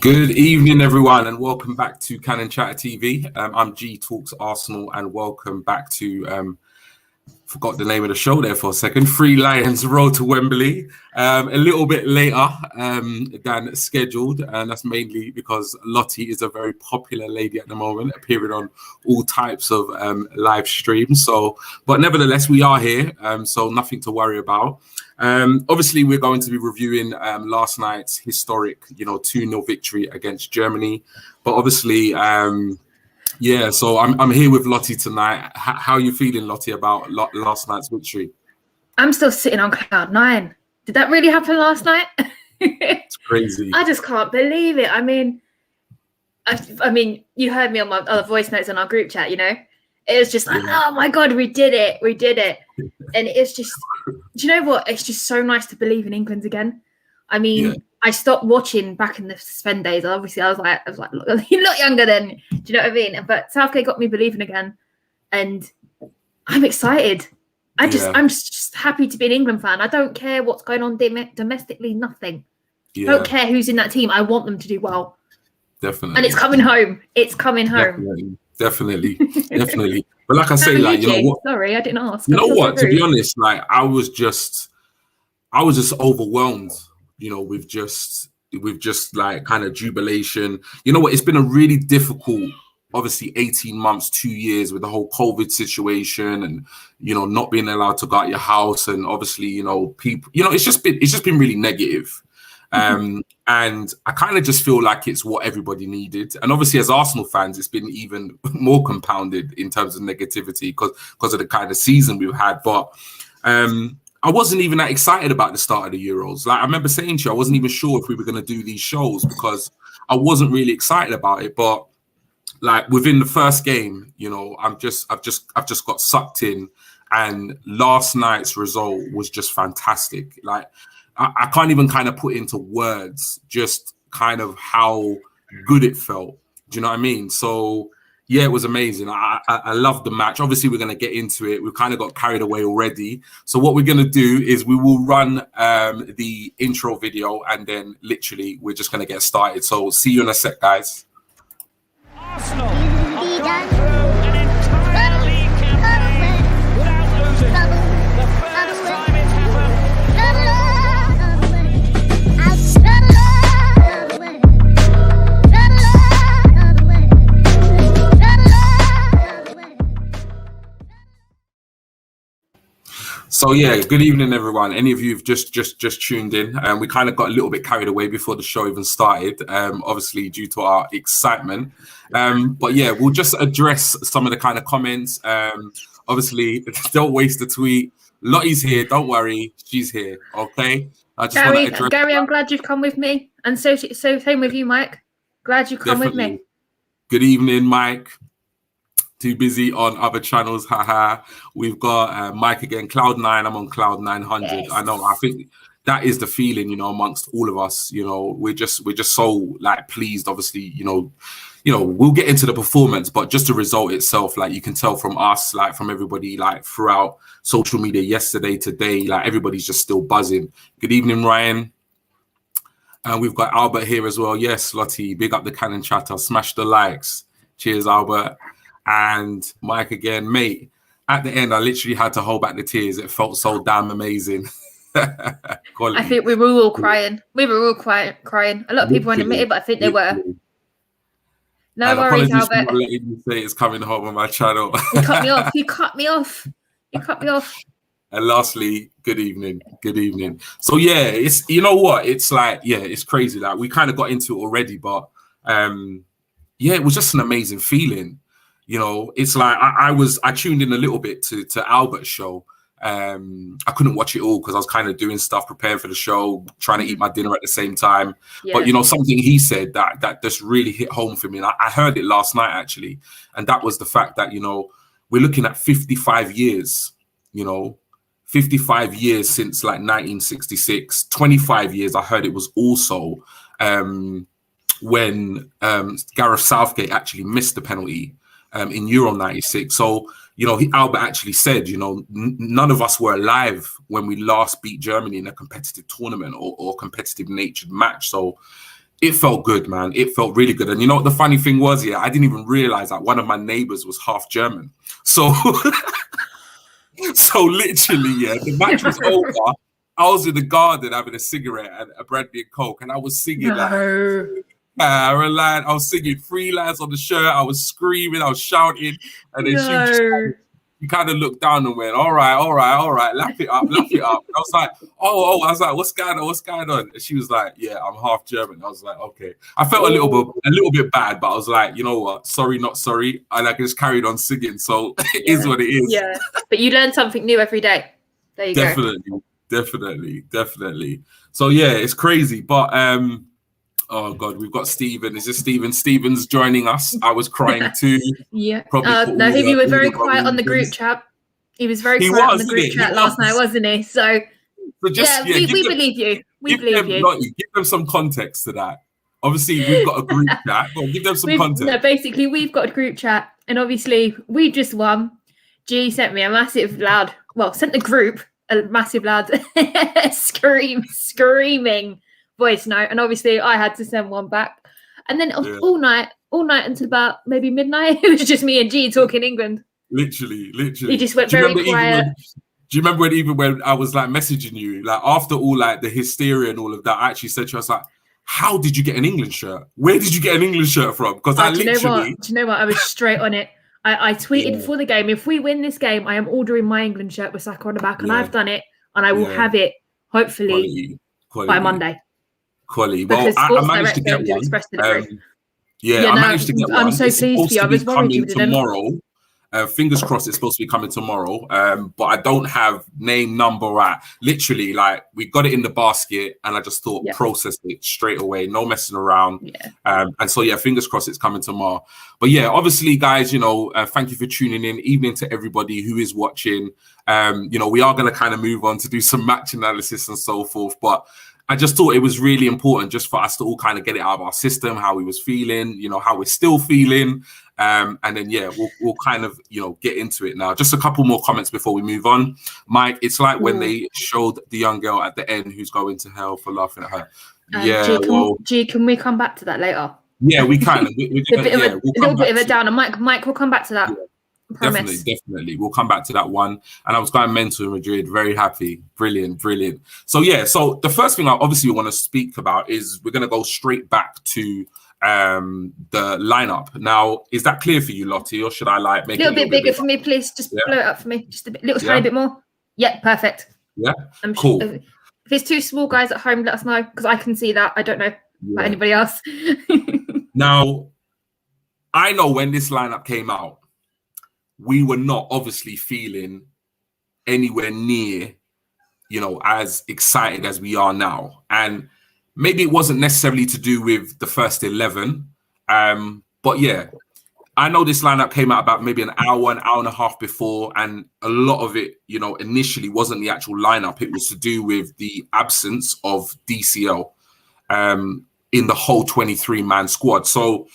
Good evening, everyone, and welcome back to Cannon Chatter TV. I'm G Talks Arsenal, and welcome back to forgot the name of the show there for a second. Three Lions Road to Wembley. A little bit later than scheduled, and that's mainly because Lottie is a very popular lady at the moment, appearing on all types of live streams. But nevertheless, we are here, so nothing to worry about. Obviously, we're going to be reviewing last night's historic, 2-0 victory against Germany. But obviously, yeah, so I'm here with Lottie tonight. How are you feeling, Lottie, about last night's victory? I'm still sitting on cloud nine. Did that really happen last night? It's crazy. I just can't believe it. I mean, you heard me on my other voice notes on our group chat, It was just like, Oh my God, we did it. We did it. And it's just, do you know what? It's just so nice to believe in England again. I mean, I stopped watching back in the suspend days. Obviously, I was like, look, you're not younger then. Do you know what I mean? But Southgate got me believing again. And I'm excited. I'm just happy to be an England fan. I don't care what's going on domestically, nothing. I don't care who's in that team. I want them to do well. Definitely. And it's coming home. It's coming home. Definitely. But like I say, like, you know what? Sorry, I didn't ask. You know what? To be honest, like I was just overwhelmed, with just like kind of jubilation. You know what? It's been a really difficult, obviously 18 months, 2 years with the whole COVID situation and, not being allowed to go out your house. And obviously, people, it's just been really negative. And I kind of just feel like it's what everybody needed. And obviously, as Arsenal fans, it's been even more compounded in terms of negativity because of the kind of season we've had. But I wasn't even that excited about the start of the Euros. Like I remember saying to you, I wasn't even sure if we were going to do these shows because I wasn't really excited about it. But like within the first game, I've just got sucked in, and last night's result was just fantastic. Like I can't even kind of put into words just kind of how good it felt. Do you know what I mean? So yeah, it was amazing. I loved the match. Obviously, we're going to get into it. We've kind of got carried away already. So what we're going to do is we will run the intro video, and then literally we're just going to get started. So see you in a sec, guys. Arsenal have gone through an entire league campaign without losing. The first time it's happened. So yeah, good evening, everyone. Any of you who've just tuned in, we kind of got a little bit carried away before the show even started, obviously due to our excitement. But yeah, we'll just address some of the kind of comments. Obviously, don't waste the tweet. Lottie's here. Don't worry, she's here. Okay. I just want to address Gary, I'm glad you've come with me, and so same with you, Mike. Glad you come with me. Good evening, Mike. Too busy on other channels, haha. We've got Mike again, Cloud9. I'm on Cloud 900. Yes. I know. I think that is the feeling, amongst all of us. We're just so like pleased. Obviously, we'll get into the performance, but just the result itself, like you can tell from us, like from everybody, like throughout social media yesterday, today, like everybody's just still buzzing. Good evening, Ryan. And we've got Albert here as well. Yes, Lottie, big up the Cannon Chatter. Smash the likes. Cheers, Albert. And Mike again, mate. At the end, I literally had to hold back the tears. It felt so damn amazing. I think we were all crying. We were all crying. A lot of people won't admit it, but I think they were. No worries, Albert. For letting you say it's coming home on my channel. You cut me off. You cut me off. And lastly, good evening. So yeah, it's it's like, yeah, it's crazy. Like we kind of got into it already, but yeah, it was just an amazing feeling. It's like I tuned in a little bit to Albert's show. I couldn't watch it all because I was kind of doing stuff, preparing for the show, trying to eat my dinner at the same time. Yeah. But something he said that just really hit home for me, and I heard it last night actually, and that was the fact that we're looking at 55 years. 55 years since like 1966. 25 years. I heard it was also when Gareth Southgate actually missed the penalty. In Euro 96. So, Albert actually said, none of us were alive when we last beat Germany in a competitive tournament or competitive natured match. So It felt good, man. It felt really good. And you know what the funny thing was? Yeah, I didn't even realize that one of my neighbors was half German. So, so literally, yeah, the match was over. I was in the garden having a cigarette and a brandy and coke, and I was singing I was singing 3 lines on the shirt. I was screaming, I was shouting, and then she kind of looked down and went, all right, lap it up. I was like, oh, I was like, what's going on? And she was like, yeah, I'm half German. I was like, okay. I felt a little bit bad, but I was like, you know what? Sorry, not sorry. And I just carried on singing. So it is what it is. Yeah, but you learn something new every day. There you go. Definitely. So yeah, it's crazy. But oh God, we've got Stephen. Is this Stephen? Stephen's joining us. I was crying too. Yeah. No, he was very quiet on the group chat. He was very quiet on the group chat last night, wasn't he? So we believe you. We believe you. Give them some context to that. Obviously, we've got a group chat. But give them some context. No, basically, we've got a group chat, and obviously, we just won. G sent me a massive loud. Well, sent the group a massive loud screaming voice note, and obviously I had to send one back, and then all night until about maybe midnight, it was just me and G talking England. Literally. He just went very quiet. Do you remember when I was like messaging you, like after all like the hysteria and all of that, I actually said to you, I was like, how did you get an England shirt? Where did you get an England shirt from? Because do you know what? I was straight on it. I tweeted before the game, if we win this game, I am ordering my England shirt with Saka on the back, and I've done it, and I will have it hopefully by Monday. Quality. Well, I managed to get one. I managed to get one. I'm so pleased for you. I was worried you didn't. Tomorrow. Fingers crossed it's supposed to be coming tomorrow. But I don't have name, number at. Literally, like, we got it in the basket and I just thought process it straight away. No messing around. And so, fingers crossed it's coming tomorrow. But obviously, guys, thank you for tuning in. Evening to everybody who is watching. We are going to kind of move on to do some match analysis and so forth. But I just thought it was really important just for us to all kind of get it out of our system, how we was feeling, how we're still feeling. And then, we'll kind of, get into it now. Just a couple more comments before we move on. Mike, it's like when they showed the young girl at the end who's going to hell for laughing at her. G, can we come back to that later? Yeah, we can. A little bit of a downer. Mike, we'll come back to that. Definitely. We'll come back to that one. And I was going mental in Madrid. Very happy. Brilliant. So, so the first thing I obviously want to speak about is we're going to go straight back to the lineup. Now, is that clear for you, Lottie, or should I make it a little bit bigger for me, please? Just blow it up for me. Just a tiny bit more. Yeah, perfect. Yeah, cool. If it's too small, guys at home, let us know, because I can see that. I don't know about anybody else. Now, I know when this lineup came out, we were not obviously feeling anywhere near, as excited as we are now. And maybe it wasn't necessarily to do with the first 11. But I know this lineup came out about maybe an hour and a half before. And a lot of it, initially wasn't the actual lineup. It was to do with the absence of DCL in the whole 23-man squad. So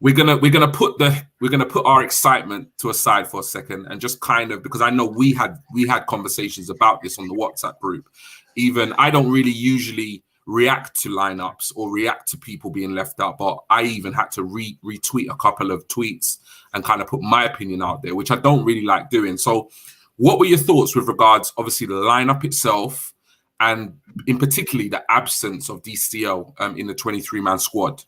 we're gonna put our excitement to a side for a second and just kind of, because I know we had conversations about this on the WhatsApp group. Even I don't really usually react to lineups or react to people being left out, but I even had to retweet a couple of tweets and kind of put my opinion out there, which I don't really like doing. So what were your thoughts with regards, obviously, the lineup itself and in particularly the absence of DCL in the 23-man squad?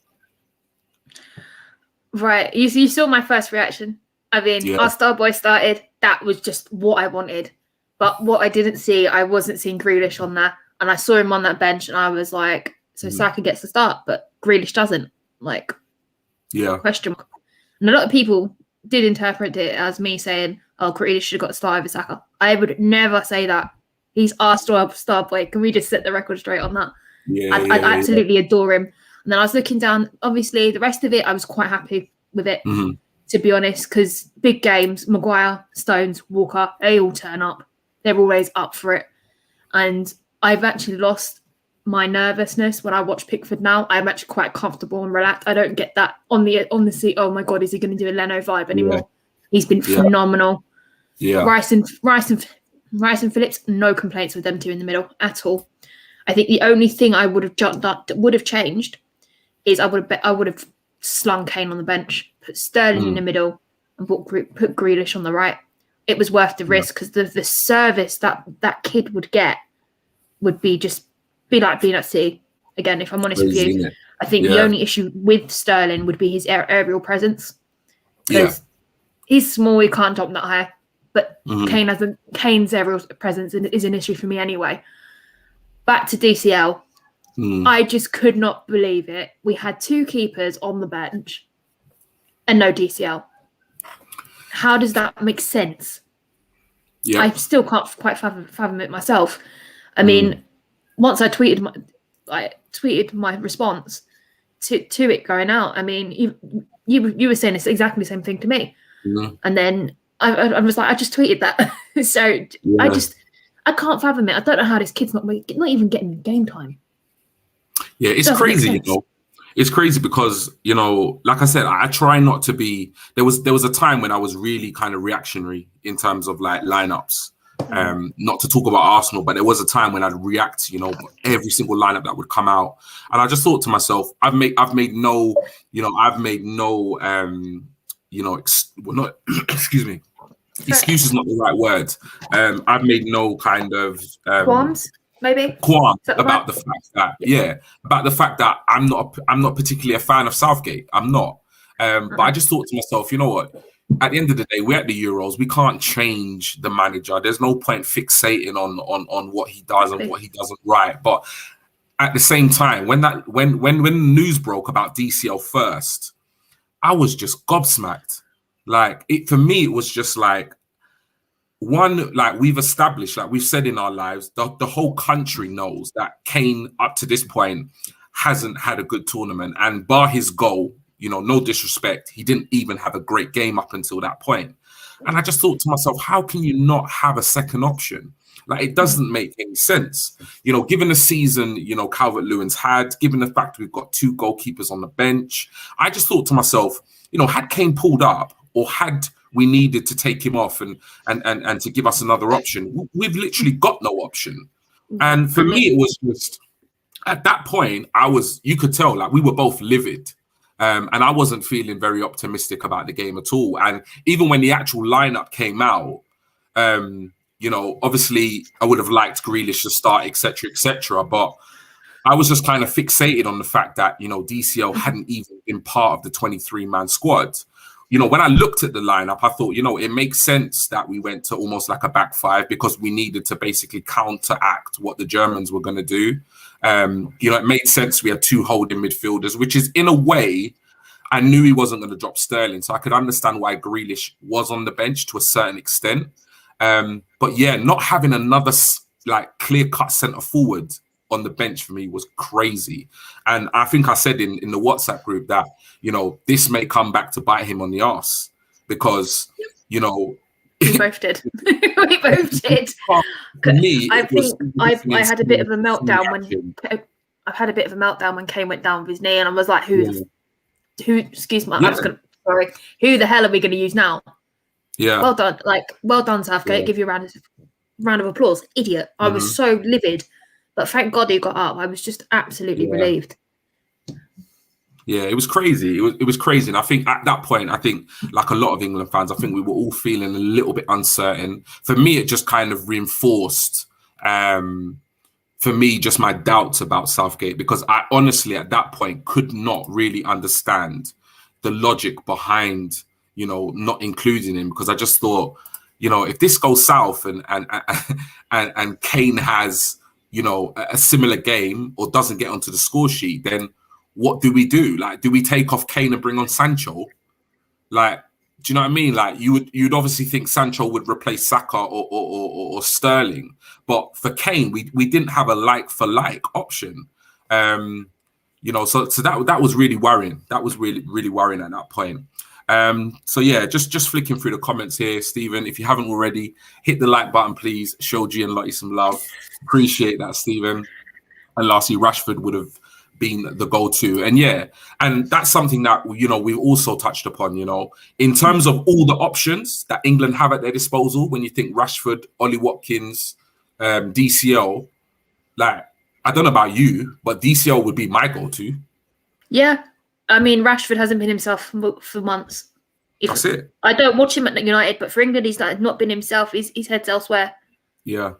Right, you saw my first reaction. I mean, our star boy started. That was just what I wanted. But what I didn't see, I wasn't seeing Grealish on there. And I saw him on that bench and I was like, so Saka gets the start, but Grealish doesn't. Question mark. And a lot of people did interpret it as me saying, oh, Grealish should have got the start over Saka. I would never say that. He's our star boy. Can we just set the record straight on that? I absolutely adore him. And then I was looking down, obviously, the rest of it, I was quite happy with it, to be honest, because big games, Maguire, Stones, Walker, they all turn up. They're always up for it. And I've actually lost my nervousness when I watch Pickford now. I'm actually quite comfortable and relaxed. I don't get that on the seat, oh my God, is he going to do a Leno vibe anymore? Yeah. He's been phenomenal. Yeah. Rice and Phillips, no complaints with them two in the middle at all. I think the only thing I would have changed is I would have slung Kane on the bench, put Sterling in the middle, and put Grealish on the right. It was worth the risk because the service that kid would get would be like being at sea. Again, if I'm honest with you, I think the only issue with Sterling would be his aerial presence. Because he's small, he can't jump that high. But Kane's aerial presence is an issue for me anyway. Back to DCL. I just could not believe it. We had 2 keepers on the bench and no DCL. How does that make sense? Yeah. I still can't quite fathom it myself. I mean, once I tweeted my response to it going out. I mean, you were saying it's exactly the same thing to me, and then I was like, I just tweeted that. So I can't fathom it. I don't know how this kid's not even getting game time. Yeah, it's crazy, you know. It's crazy because, you know, like I said, I try not to be. There was a time when I was really kind of reactionary in terms of like lineups. Not to talk about Arsenal, but there was a time when I'd react, you know, every single lineup that would come out, and I just thought to myself, I've made no, excuse me, excuse is not the right word. I've made no kind of qualms about the fact that I'm not particularly a fan of Southgate. I'm not, but I just thought to myself, you know what? At the end of the day, we're at the Euros. We can't change the manager. There's no point fixating on what he does and what he doesn't right. But at the same time, when the news broke about DCL first, I was just gobsmacked. Like for me, it was just like we've established, like we've said in our lives, the whole country knows that Kane up to this point hasn't had a good tournament, and bar his goal. You know, no disrespect, he didn't even have a great game up until that point. And I just thought to myself, how can you not have a second option? Like, it doesn't make any sense. You know, given the season, you know, Calvert-Lewin's had, given the fact we've got 2 goalkeepers on the bench, I just thought to myself, you know, had Kane pulled up or had we needed to take him off and to give us another option, we've literally got no option. And for me, it was just, at that point, you could tell, like, we were both livid. And I wasn't feeling very optimistic about the game at all. And even when the actual lineup came out, you know, obviously I would have liked Grealish to start, etc. But I was just kind of fixated on the fact that, you know, DCL hadn't even been part of the 23-man squad. You know, when I looked at the lineup, I thought, you know, it makes sense that we went to almost like a back 5 because we needed to basically counteract what the Germans were going to do. You know, it made sense. We had 2 holding midfielders, which is, in a way, I knew he wasn't going to drop Sterling. So I could understand why Grealish was on the bench to a certain extent. But yeah, not having another like clear-cut centre forward on the bench for me was crazy. And I think I said in the WhatsApp group that, you know, this may come back to bite him on the arse because, you know, we both did. We both did. I had a bit of a meltdown when Kane went down with his knee, and I was like, who? Excuse me, who the hell are we going to use now? Yeah. Well done, Southgate. Yeah. Give you a round of applause. Idiot. I was so livid, but thank God he got up. I was just absolutely relieved. Yeah, it was crazy. It was crazy. And I think at that point, like a lot of England fans, I think we were all feeling a little bit uncertain. For me, it just kind of reinforced, just my doubts about Southgate, because I honestly, at that point, could not really understand the logic behind, you know, not including him, because I just thought, you know, if this goes south and Kane has, you know, a similar game or doesn't get onto the score sheet, then what do we do? Like, do we take off Kane and bring on Sancho? Like, do you know what I mean? Like, you'd obviously think Sancho would replace Saka or Sterling, but for Kane, we didn't have a like for like option. You know, so that was really worrying. That was really worrying at that point. So yeah, just flicking through the comments here, Stephen. If you haven't already, hit the like button, please. Show G and Lottie some love. Appreciate that, Stephen. And lastly, Rashford would have been the go-to. And yeah, and that's something that, you know, we've also touched upon, you know, in terms of all the options that England have at their disposal. When you think Rashford, Ollie Watkins, DCL, like, I don't know about you, but DCL would be my go-to. Yeah, I mean, Rashford hasn't been himself for months. That's it. I don't watch him at United, but for England, he's like not been himself. His head's elsewhere. Yeah.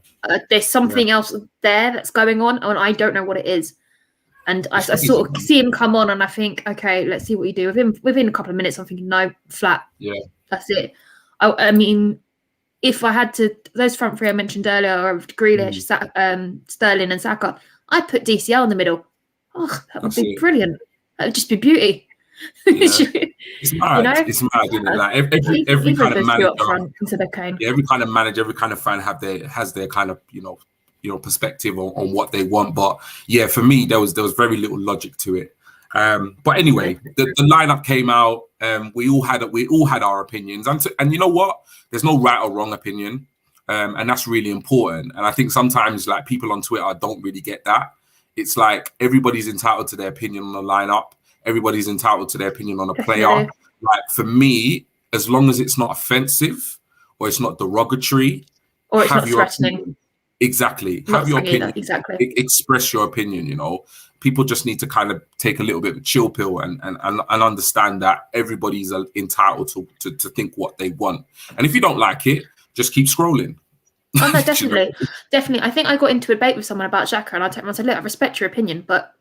There's something else there that's going on, and I don't know what it is. And I sort of see him come on, and I think, okay, let's see what you do with him. Within a couple of minutes, I'm thinking, no, flat. Yeah. That's it. I mean, if I had to, those front three I mentioned earlier, of Grealish, Sterling, and Saka, I'd put DCL in the middle. Oh, that would be brilliant. That would just be beauty. Yeah. It's mad. You know? It's mad, isn't it? Like every kind of manager, every kind of manager, every kind of fan has their kind of perspective on what they want. But yeah, for me, there was very little logic to it. But anyway, the lineup came out. We all had our opinions, and you know what? There's no right or wrong opinion, and that's really important. And I think sometimes like people on Twitter don't really get that. It's like everybody's entitled to their opinion on the lineup. Everybody's entitled to their opinion on a player. Like for me, as long as it's not offensive or it's not derogatory, or it's not threatening. Opinion. Exactly. Have your opinion. Exactly. Express your opinion. You know, people just need to kind of take a little bit of a chill pill and understand that everybody's entitled to think what they want. And if you don't like it, just keep scrolling. Oh no, definitely, definitely. I think I got into a debate with someone about Xhaka, and I said, "Look, I respect your opinion, but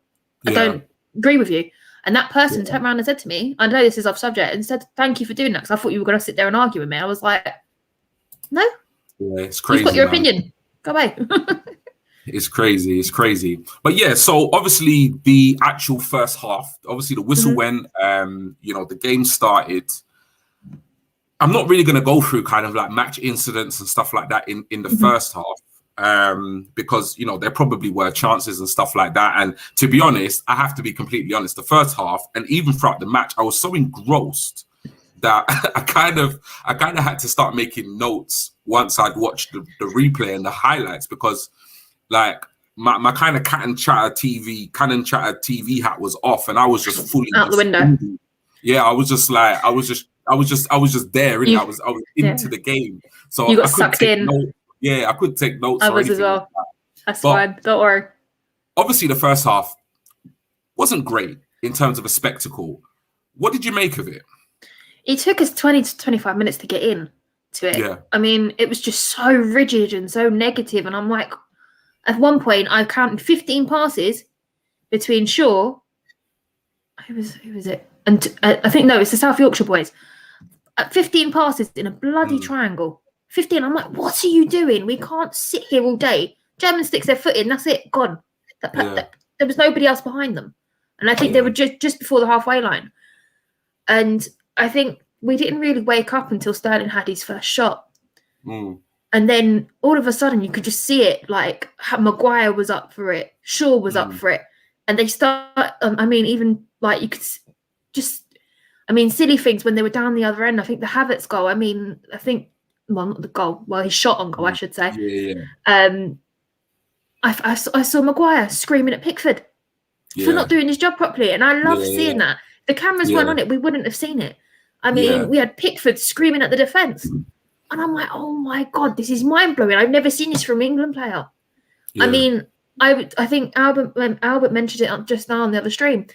I don't agree with you." And that person turned around and said to me, "I know this is off subject," and said, "Thank you for doing that, because I thought you were going to sit there and argue with me." I was like, "No, it's crazy. You've got your opinion. Go away." It's crazy. But yeah, so obviously the actual first half, obviously the whistle went. The game started. I'm not really going to go through kind of like match incidents and stuff like that in the first half, because there probably were chances and stuff like that. And to be honest, I have to be completely honest, the first half and even throughout the match, I was so engrossed that I kind of had to start making notes once I'd watched the replay and the highlights, because like my kind of Cannon Chatter TV hat was off, and I was just fully out the window. Yeah, I was just there. I was into the game. So you got sucked in. I couldn't take notes. I was as well. That's fine. Don't worry. Obviously, the first half wasn't great in terms of a spectacle. What did you make of it? It took us 20 to 25 minutes to get in to it. Yeah. I mean, it was just so rigid and so negative. And I'm like, at one point, I counted 15 passes between Shaw. Who was it? And I think, no, it's the South Yorkshire boys. 15 passes in a bloody triangle. 15. I'm like, what are you doing? We can't sit here all day. German sticks their foot in. That's it. Gone. There was nobody else behind them. And I think they were just before the halfway line. And I think we didn't really wake up until Sterling had his first shot. And then all of a sudden you could just see it. Like Maguire was up for it. Shaw was up for it. And they start, even like you could just, silly things when they were down the other end. I think the Havertz goal, not the goal. Well, his shot on goal, I should say. I saw Maguire screaming at Pickford for not doing his job properly. And I love seeing that. If the cameras weren't on it, we wouldn't have seen it. We had Pickford screaming at the defence. And I'm like, oh my God, this is mind-blowing. I've never seen this from an England player. I think Albert mentioned it just now on the other stream.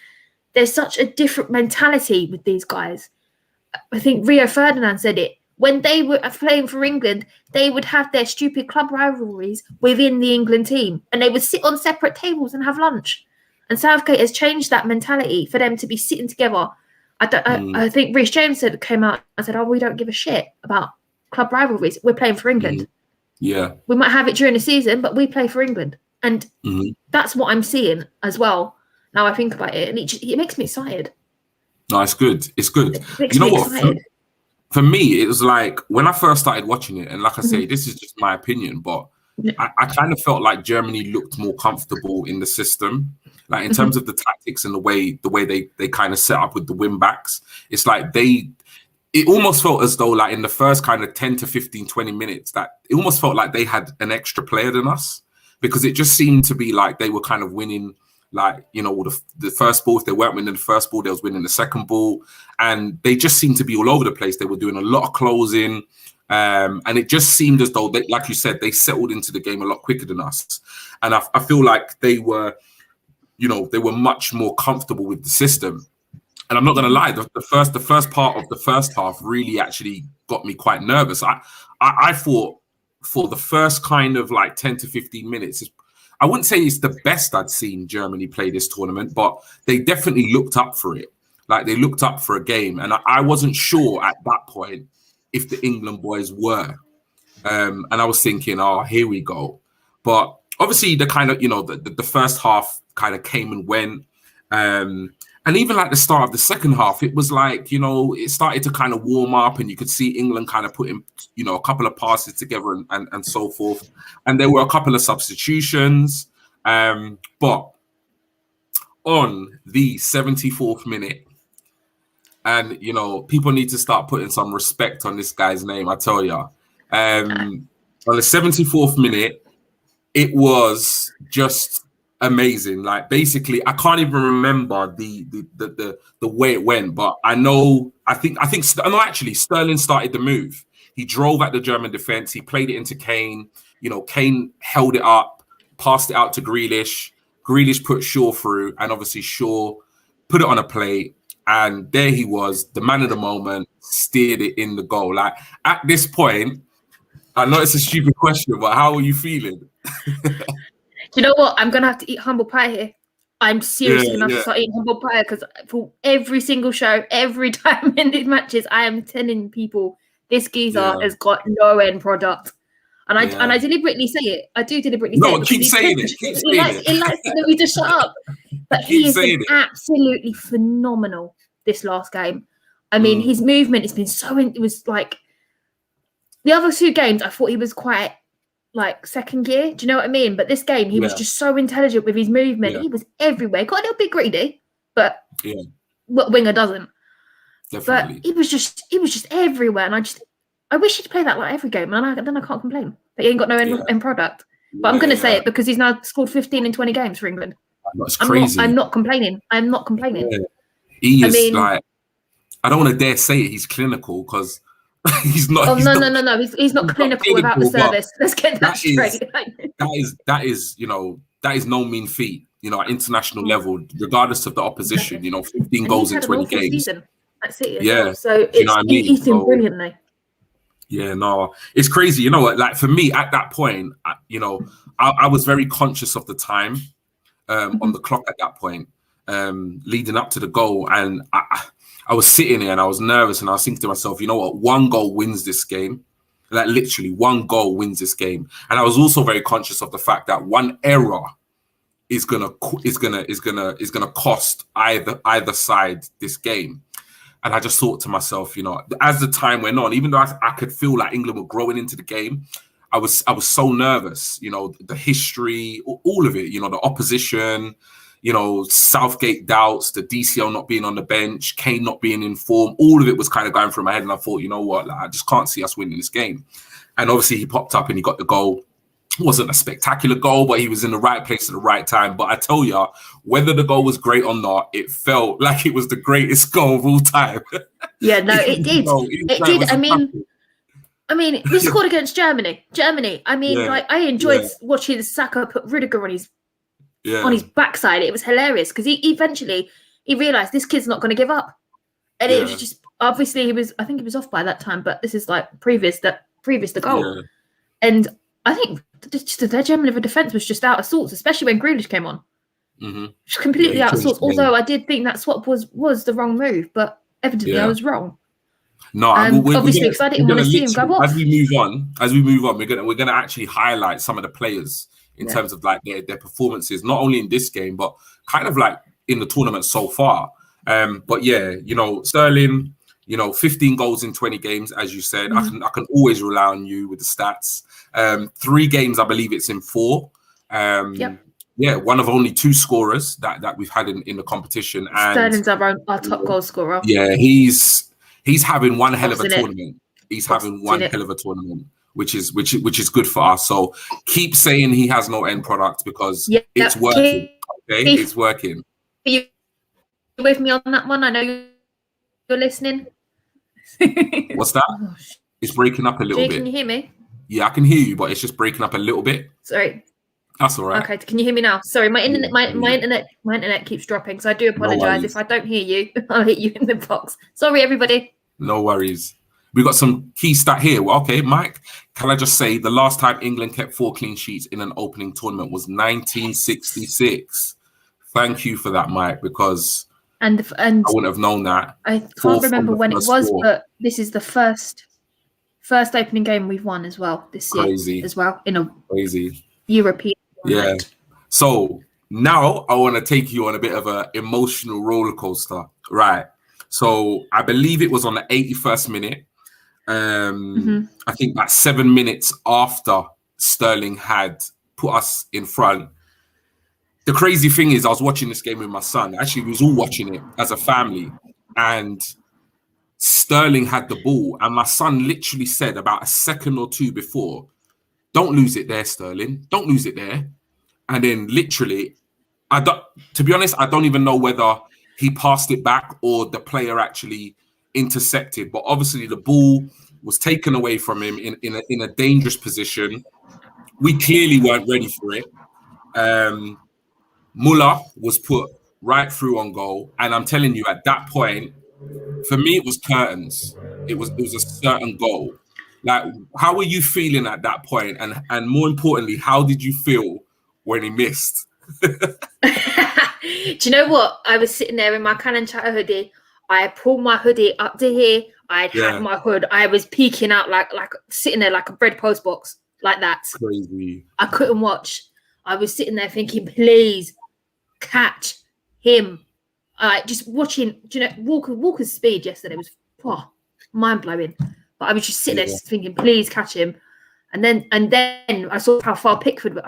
There's such a different mentality with these guys. I think Rio Ferdinand said it. When they were playing for England, they would have their stupid club rivalries within the England team, and they would sit on separate tables and have lunch. And Southgate has changed that mentality for them to be sitting together. I think Reece James came out and said, "Oh, we don't give a shit about club rivalries. We're playing for England. Yeah, we might have it during the season, but we play for England." And that's what I'm seeing as well. Now I think about it, and it makes me excited. No, it's good. It's good. You know what? For me, it was like when I first started watching it, and like I say, this is just my opinion, but I kind of felt like Germany looked more comfortable in the system, like in terms of the tactics and the way they kind of set up with the wing backs. It's like it almost felt as though like in the first kind of 10 to 15, 20 minutes, that it almost felt like they had an extra player than us, because it just seemed to be like they were kind of winning, like, the first ball. If they weren't winning the first ball, they was winning the second ball. And they just seemed to be all over the place. They were doing a lot of closing. And it just seemed as though, like you said, they settled into the game a lot quicker than us. And I feel like they were they were much more comfortable with the system. And I'm not going to lie, the first part of the first half really actually got me quite nervous. I thought for the first kind of like 10 to 15 minutes, I wouldn't say it's the best I'd seen Germany play this tournament, but they definitely looked up for it. Like they looked up for a game. And I wasn't sure at that point if the England boys were. And I was thinking, oh, here we go. But obviously the kind of, the first half kind of came and went. And even like the start of the second half, it was like, it started to kind of warm up and you could see England kind of putting, a couple of passes together and so forth. And there were a couple of substitutions. But on the 74th minute, and, people need to start putting some respect on this guy's name, I tell you. On the 74th minute, it was just amazing. Like basically, I can't even remember the way it went, but actually Sterling started the move. He drove at the German defense. He played it into Kane. Kane held it up, passed it out to Grealish. Grealish put Shaw through, and obviously Shaw put it on a plate. And there he was, the man of the moment, steered it in the goal. Like at this point, I know it's a stupid question, but how are you feeling? Do you know what? I'm going to have to eat humble pie here. I'm seriously going to have to start eating humble pie because for every single show, every time in these matches, I am telling people this geezer has got no end product. And I deliberately say it. I do deliberately say it. No, keep saying it. He likes to me to shut up. But he has been absolutely phenomenal this last game. I mean, his movement has been it was like the other two games, I thought he was quite like second gear. Do you know what I mean? But this game, he was just so intelligent with his movement. Yeah. He was everywhere. Got a little bit greedy, but what winger doesn't? Definitely. But he was just everywhere. And I wish he'd play that like every game. And then I can't complain. But he ain't got no end product. But I'm going to say it because he's now scored 15 in 20 games for England. That's crazy. I'm not complaining. Yeah. He is like, I don't want to dare say it. He's clinical because he's not. Oh no! He's not clinical without the service. Let's get that straight. That is no mean feat. At international level, regardless of the opposition. 15 goals in 20 games. Season. That's it. Yeah. So he's doing brilliantly. Yeah, no, it's crazy. You know what? Like for me, at that point, I was very conscious of the time on the clock at that point, leading up to the goal, and I was sitting there and I was nervous, and I was thinking to myself, you know what? One goal wins this game. Like literally, one goal wins this game. And I was also very conscious of the fact that one error is gonna cost either side this game. And I just thought to myself, as the time went on, even though I could feel like England were growing into the game, I was so nervous. The history, all of it. The opposition. Southgate doubts, the DCL not being on the bench, Kane not being in form, all of it was kind of going through my head. And I thought, you know what, like, I just can't see us winning this game. And obviously he popped up and he got the goal. It wasn't a spectacular goal, but he was in the right place at the right time. But I tell you, whether the goal was great or not, it felt like it was the greatest goal of all time. Yeah, no, it did. It did. I mean, we scored against Germany. I mean, I enjoyed watching Saka put Rudiger on his backside. It was hilarious because he eventually realized this kid's not going to give up, and it was just obviously I think he was off by that time, but this is like previous to goal, and I think their German of defense was just out of sorts, especially when Grealish came on, just completely out of sorts. Although I did think that swap was the wrong move, but evidently I was wrong. No, obviously because I didn't want to see him go off. As we move on, we're gonna actually highlight some of the players in terms of like their performances, not only in this game, but kind of like in the tournament so far. But yeah, Sterling, 15 goals in 20 games, as you said. I can always rely on you with the stats. 3 games, I believe it's in 4. Yeah, one of only 2 scorers that we've had in the competition. And Sterling's our top goal scorer. Yeah, he's having one hell of a tournament. He's having one hell of a tournament. Which is good for us. So keep saying he has no end product because it's working. Okay, it's working. Are you with me on that one? I know you're listening. What's that? Oh, it's breaking up a little bit. Can you hear me? Yeah, I can hear you, but it's just breaking up a little bit. Sorry. That's all right. Okay, can you hear me now? Sorry, my internet, my internet keeps dropping, so I do apologize if I don't hear you. I'll hit you in the box. Sorry, everybody. No worries. We got some key stat here. Well, okay, Mike, can I just say the last time England kept 4 clean sheets in an opening tournament was 1966. Thank you for that, Mike, because I wouldn't have known that. I can't remember when it was, but this is the first opening game we've won as well this year as well in a European tournament. Yeah. So now I want to take you on a bit of an emotional roller coaster. Right. So I believe it was on the 81st minute. I think about 7 minutes after Sterling had put us in front. The crazy thing is I was watching this game with my son. Actually, we was all watching it as a family. And Sterling had the ball. And my son literally said about a second or two before, don't lose it there, Sterling. Don't lose it there. And then literally, to be honest, I don't even know whether he passed it back or the player actually intercepted. But obviously the ball was taken away from him in a dangerous position. We clearly weren't ready for it. Muller was put right through on goal. And I'm telling you, at that point, for me, it was curtains. It was a certain goal. Like, how were you feeling at that point? And more importantly, how did you feel when he missed? Do you know what? I was sitting there in my Cannon Chatter hoodie. I pulled my hoodie up to here. I had my hood. I was peeking out like sitting there like a bread post box, like that. Crazy. I couldn't watch. I was sitting there thinking, please catch him. Just watching. Do you know Walker's speed yesterday was mind blowing. But I was just sitting there thinking, please catch him. And then I saw how far Pickford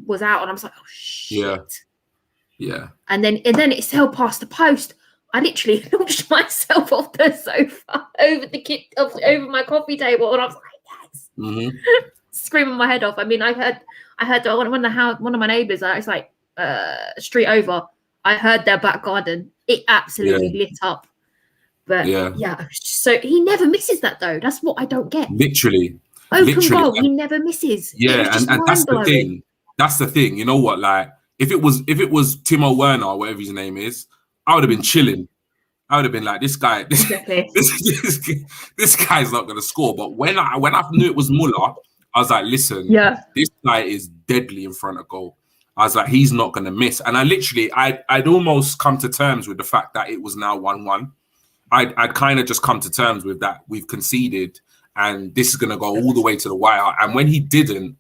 was out, and I was like, oh shit. Yeah. And then it sailed past the post. I literally launched myself off the sofa over my coffee table, and I was like, yes, screaming my head off. I mean, I heard one of my neighbours. It's like street over. I heard their back garden. It absolutely lit up. But so he never misses that though. That's what I don't get. Literally, goal, he never misses. Yeah, and that's the thing. That's the thing. You know what? Like, if it was Timo Werner or whatever his name is, I would have been chilling. I would have been like, this guy, this guy's not gonna score. But when I knew it was Muller, I was like, listen, this guy is deadly in front of goal. I was like, he's not gonna miss. And I'd almost come to terms with the fact that it was now 1-1. I'd kind of just come to terms with that. We've conceded, and this is gonna go all the way to the wire. And when he didn't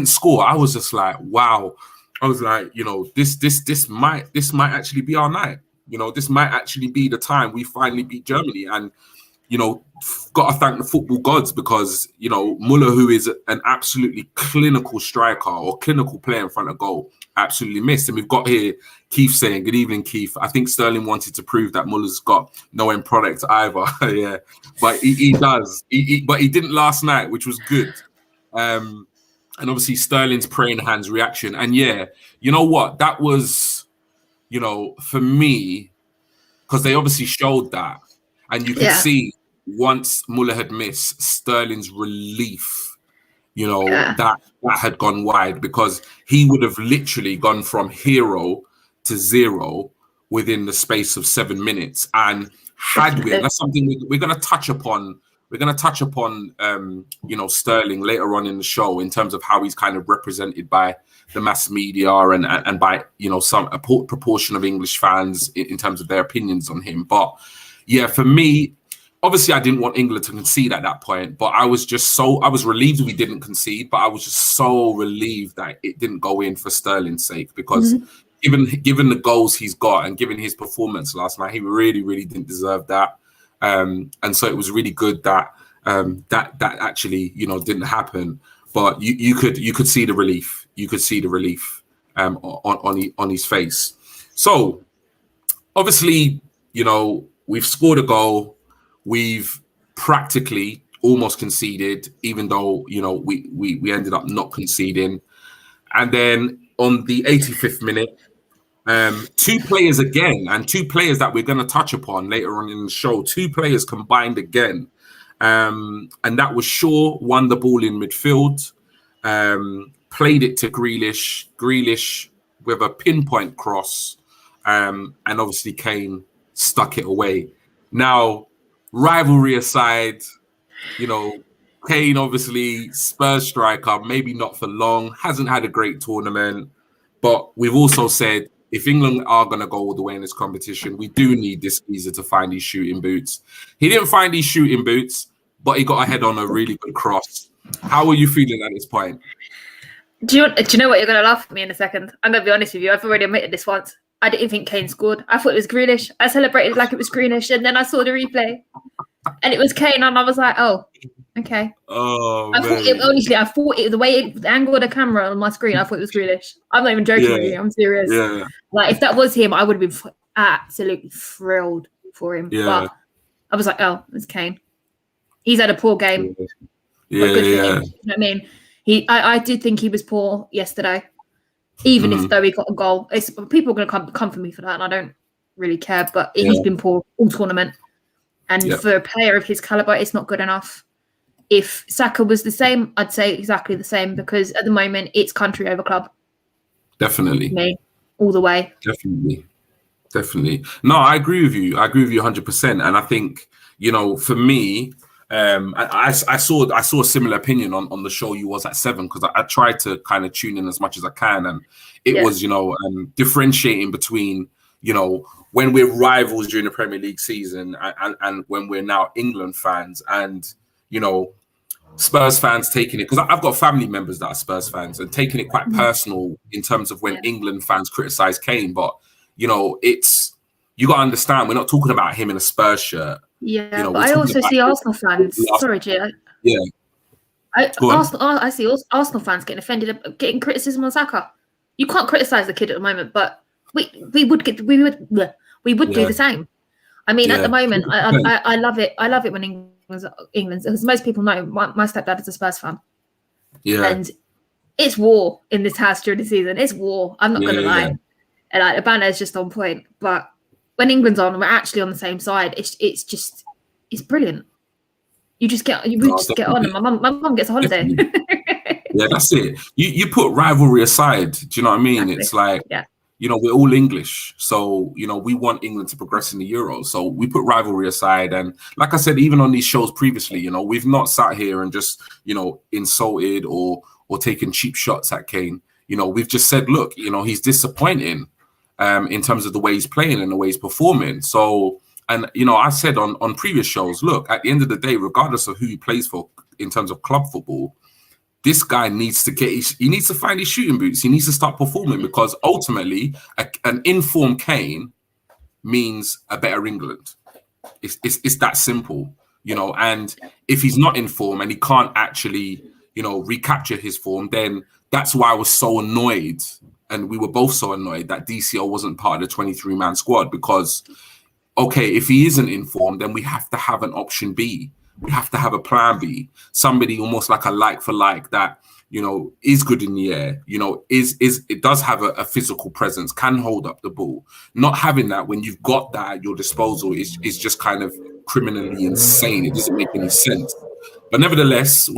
score, I was just like, wow. I was like, you know, this might actually be our night. You know, this might actually be the time we finally beat Germany. And, you know, got to thank the football gods, because, you know, Muller, who is an absolutely clinical striker or clinical player in front of goal, absolutely missed. And we've got here Keith saying, good evening, Keith. I think Sterling wanted to prove that Muller's got no end product either. Yeah, but he does. But he didn't last night, which was good. And obviously Sterling's praying hands reaction. And yeah, you know what? That was, you know, for me, because they obviously showed that. And you could see once Muller had missed, Sterling's relief, you know, that had gone wide, because he would have literally gone from hero to zero within the space of 7 minutes. And had we, and that's something we're going to touch upon. We're going to touch upon, you know, Sterling later on in the show in terms of how he's kind of represented by the mass media and by, you know, a proportion of English fans in terms of their opinions on him. But yeah, for me, obviously I didn't want England to concede at that point, but I was relieved we didn't concede, but I was just so relieved that it didn't go in for Sterling's sake, because given the goals he's got and given his performance last night, he really, really didn't deserve that. And so it was really good that that actually, you know, didn't happen. But you could see the relief. You could see the relief on his face. So obviously, you know, we've scored a goal. We've practically almost conceded, even though, you know, we ended up not conceding. And then on the 85th minute, two players again, and two players that we're going to touch upon later on in the show, two players combined again. And that was Shaw won the ball in midfield. played it to Grealish. Grealish with a pinpoint cross, and obviously Kane stuck it away. Now, rivalry aside, you know, Kane obviously Spurs striker, maybe not for long, hasn't had a great tournament, but we've also said if England are going to go all the way in this competition, we do need this geezer to find these shooting boots. He didn't find these shooting boots, but he got ahead on a really good cross. How are you feeling at this point? Do you know what? You're going to laugh at me in a second. I'm going to be honest with you. I've already admitted this once. I didn't think Kane scored. I thought it was Grealish. I celebrated like it was Grealish, and then I saw the replay, and it was Kane, and I was like, "Oh, okay." Oh, I thought it, honestly, I thought it, the angle of the camera on my screen, I thought it was Grealish. I'm not even joking with you. I'm serious. Yeah. Like if that was him, I would have been absolutely thrilled for him. Yeah. But I was like, "Oh, it's Kane. He's had a poor game." Yeah. You know what I mean? I did think he was poor yesterday. Even if though he got a goal, people are going to come for me for that, and I don't really care. But he's been poor all tournament, and for a player of his caliber, it's not good enough. If Saka was the same, I'd say exactly the same because at the moment it's country over club. Definitely, me all the way. Definitely. No, I agree with you. I agree with you 100%. And I think for me, I saw a similar opinion on the show you was at 7 because I tried to kind of tune in as much as I can, and it was differentiating between when we're rivals during the Premier League season and when we're now England fans, and Spurs fans taking it, because I've got family members that are Spurs fans and taking it quite personal in terms of when England fans criticize Kane, but it's you got to understand we're not talking about him in a Spurs shirt. Yeah, but I also see Arsenal fans. Sorry, Gia. Yeah. I see Arsenal fans getting offended, getting criticism on Saka. You can't criticize the kid at the moment, but we would do the same. I mean, at the moment, I love it. I love it when England, because most people know my stepdad is a Spurs fan. Yeah, and it's war in this house during the season. It's war. I'm not going to lie. And like the banner is just on point, but when England's on, we're actually on the same side. It's brilliant. You just get on, and my mum gets a holiday. Yeah, that's it. You put rivalry aside. Do you know what I mean? Exactly. It's like we're all English, so we want England to progress in the Euros. So we put rivalry aside, and like I said, even on these shows previously, we've not sat here and just insulted or taken cheap shots at Kane. We've just said, look, he's disappointing. In terms of the way he's playing and the way he's performing. So, and I said on previous shows, look, at the end of the day, regardless of who he plays for in terms of club football, this guy needs to find his shooting boots. He needs to start performing, because ultimately an informed Kane means a better England. It's that simple, and if he's not in form and he can't actually, recapture his form, then that's why I was so annoyed. And we were both so annoyed that DCL wasn't part of the 23-man squad, because, okay, if he isn't informed, then we have to have an option B. We have to have a plan B. Somebody almost like a like for like that, is good in the air, it does have a physical presence, can hold up the ball. Not having that when you've got that at your disposal is just kind of criminally insane. It doesn't make any sense. But nevertheless,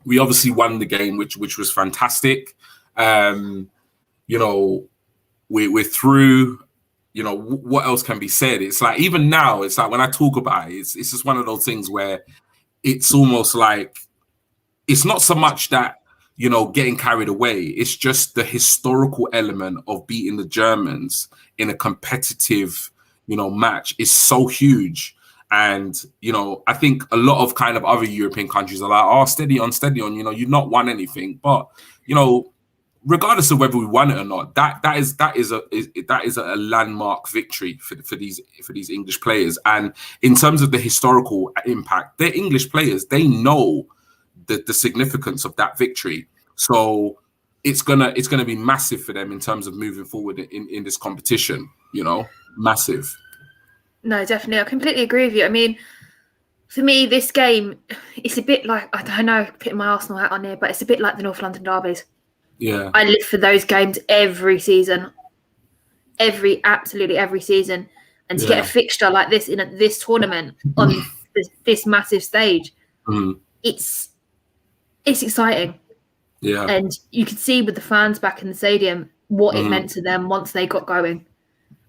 we obviously won the game, which was fantastic. We're through. What else can be said? It's like, even now, it's like when I talk about it, it's just one of those things where it's almost like it's not so much that getting carried away. It's just the historical element of beating the Germans in a competitive match is so huge. And I think a lot of kind of other European countries are like, oh, steady on, you've not won anything, but regardless of whether we won it or not, that is a landmark victory for these English players. And in terms of the historical impact, they're English players. They know the significance of that victory. So it's gonna be massive for them in terms of moving forward in this competition. Massive. No, definitely, I completely agree with you. I mean, for me, this game, it's a bit like, I don't know, putting my Arsenal hat on here, but it's a bit like the North London derbies. Yeah, I live for those games every season, absolutely every season, and to get a fixture like this in this tournament on this massive stage, it's exciting. Yeah. And you could see with the fans back in the stadium what it meant to them once they got going.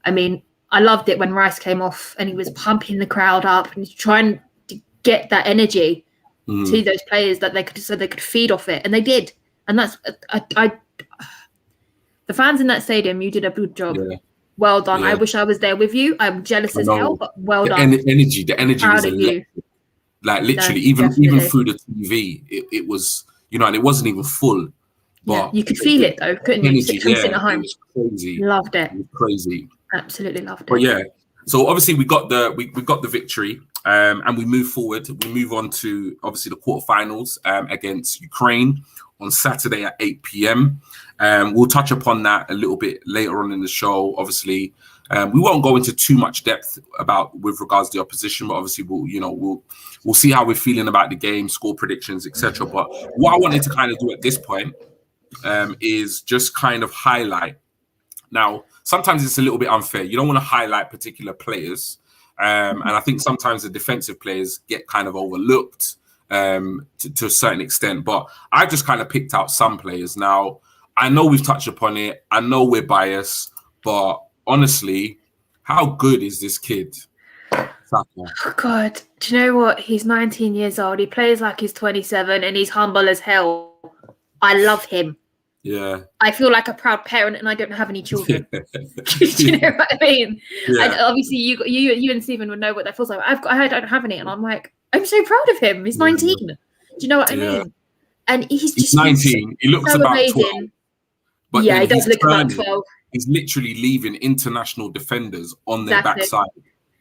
I mean, I loved it when Rice came off and he was pumping the crowd up and he's trying to get that energy to those players that they could feed off it, and they did. And that's the fans in that stadium. You did a good job. Yeah. Well done. Yeah. I wish I was there with you. I'm jealous as hell, but well done. The energy was electric. Like literally, even through the TV, it was, you know, and it wasn't even full. But you could feel it though, couldn't you? Sitting at home. It was crazy. Loved it. It was crazy. Absolutely loved it. But yeah, so obviously we got the victory, and we move forward. We move on to obviously the quarterfinals against Ukraine on Saturday at 8 p.m. We'll touch upon that a little bit later on in the show. Obviously, we won't go into too much depth with regards to the opposition, but obviously we'll see how we're feeling about the game, score predictions, etc. But what I wanted to kind of do at this point is just kind of highlight. Now, sometimes it's a little bit unfair. You don't want to highlight particular players, and I think sometimes the defensive players get kind of overlooked to a certain extent. But I just kind of picked out some players. Now, I know we've touched upon it. I know we're biased, but honestly, how good is this kid? Oh God, do you know what? He's 19 years old. He plays like he's 27 and he's humble as hell. I love him. Yeah. I feel like a proud parent and I don't have any children. Do you know what I mean? Yeah. And obviously you and Stephen would know what that feels like. I don't have any, and I'm like, I'm so proud of him. He's 19. Do you know what I mean? And he's 19. He looks so about amazing. 12. But yeah, he does look about 12. He's literally leaving international defenders on their backside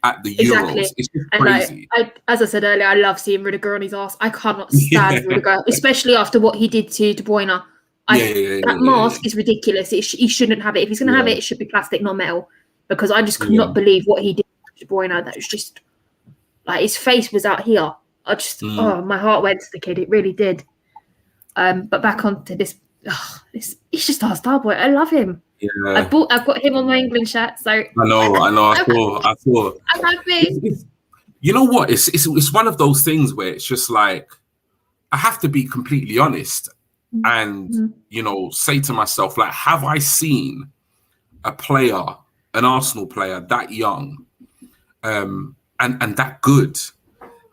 at the Euros. It's just crazy. As I said earlier, I love seeing Rudiger on his ass. I cannot stand Rudiger, especially after what he did to De Bruyne. That mask is ridiculous. He shouldn't have it. If he's going to have it, it should be plastic, not metal. Because I just could not believe what he did to De Bruyne. That was just like his face was out here. My heart went to the kid. It really did. But back onto this, he's just our star boy. I love him. Yeah. I've got him on my England shirt. So I know. I saw. I'm happy. You know what? It's one of those things where it's just like I have to be completely honest. And, say to myself, like, have I seen a player, an Arsenal player that young and that good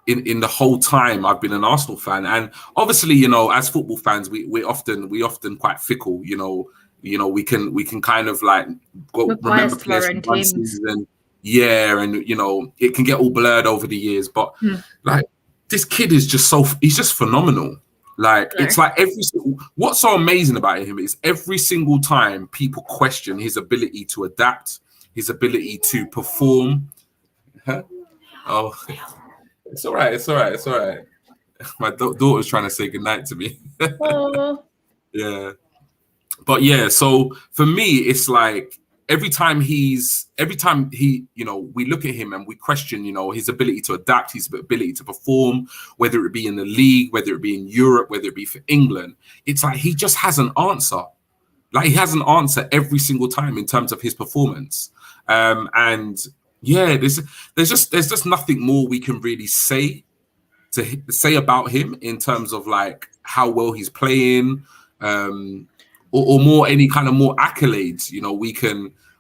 in the whole time I've been an Arsenal fan? And obviously, as football fans, we often quite fickle, we can kind of like remember players from one season. Yeah, and, it can get all blurred over the years. But like this kid is he's just phenomenal. Like, it's like what's so amazing about him is every single time people question his ability to adapt, his ability to perform. Huh? Oh, it's all right. My daughter's trying to say goodnight to me. Yeah. But yeah, so for me, it's like every time he, we look at him and we question, his ability to adapt, his ability to perform, whether it be in the league, whether it be in Europe, whether it be for England, it's like he just has an answer. Like he has an answer every single time in terms of his performance. And yeah, there's just nothing more we can really say about him in terms of like how well he's playing, or more any kind of more accolades,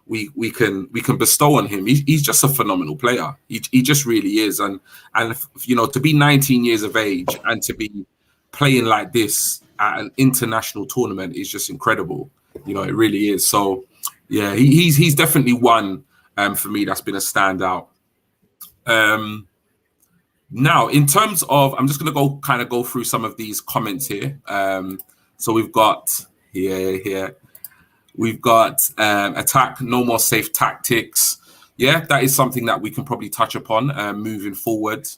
we can bestow on him. He's just a phenomenal player. He just really is. And to be 19 years of age and to be playing like this at an international tournament is just incredible. It really is. So yeah, he's definitely one for me that's been a standout. Now, in terms of, I'm just going to go through some of these comments here. So we've got here. We've got attack, no more safe tactics. Yeah, that is something that we can probably touch upon moving forward.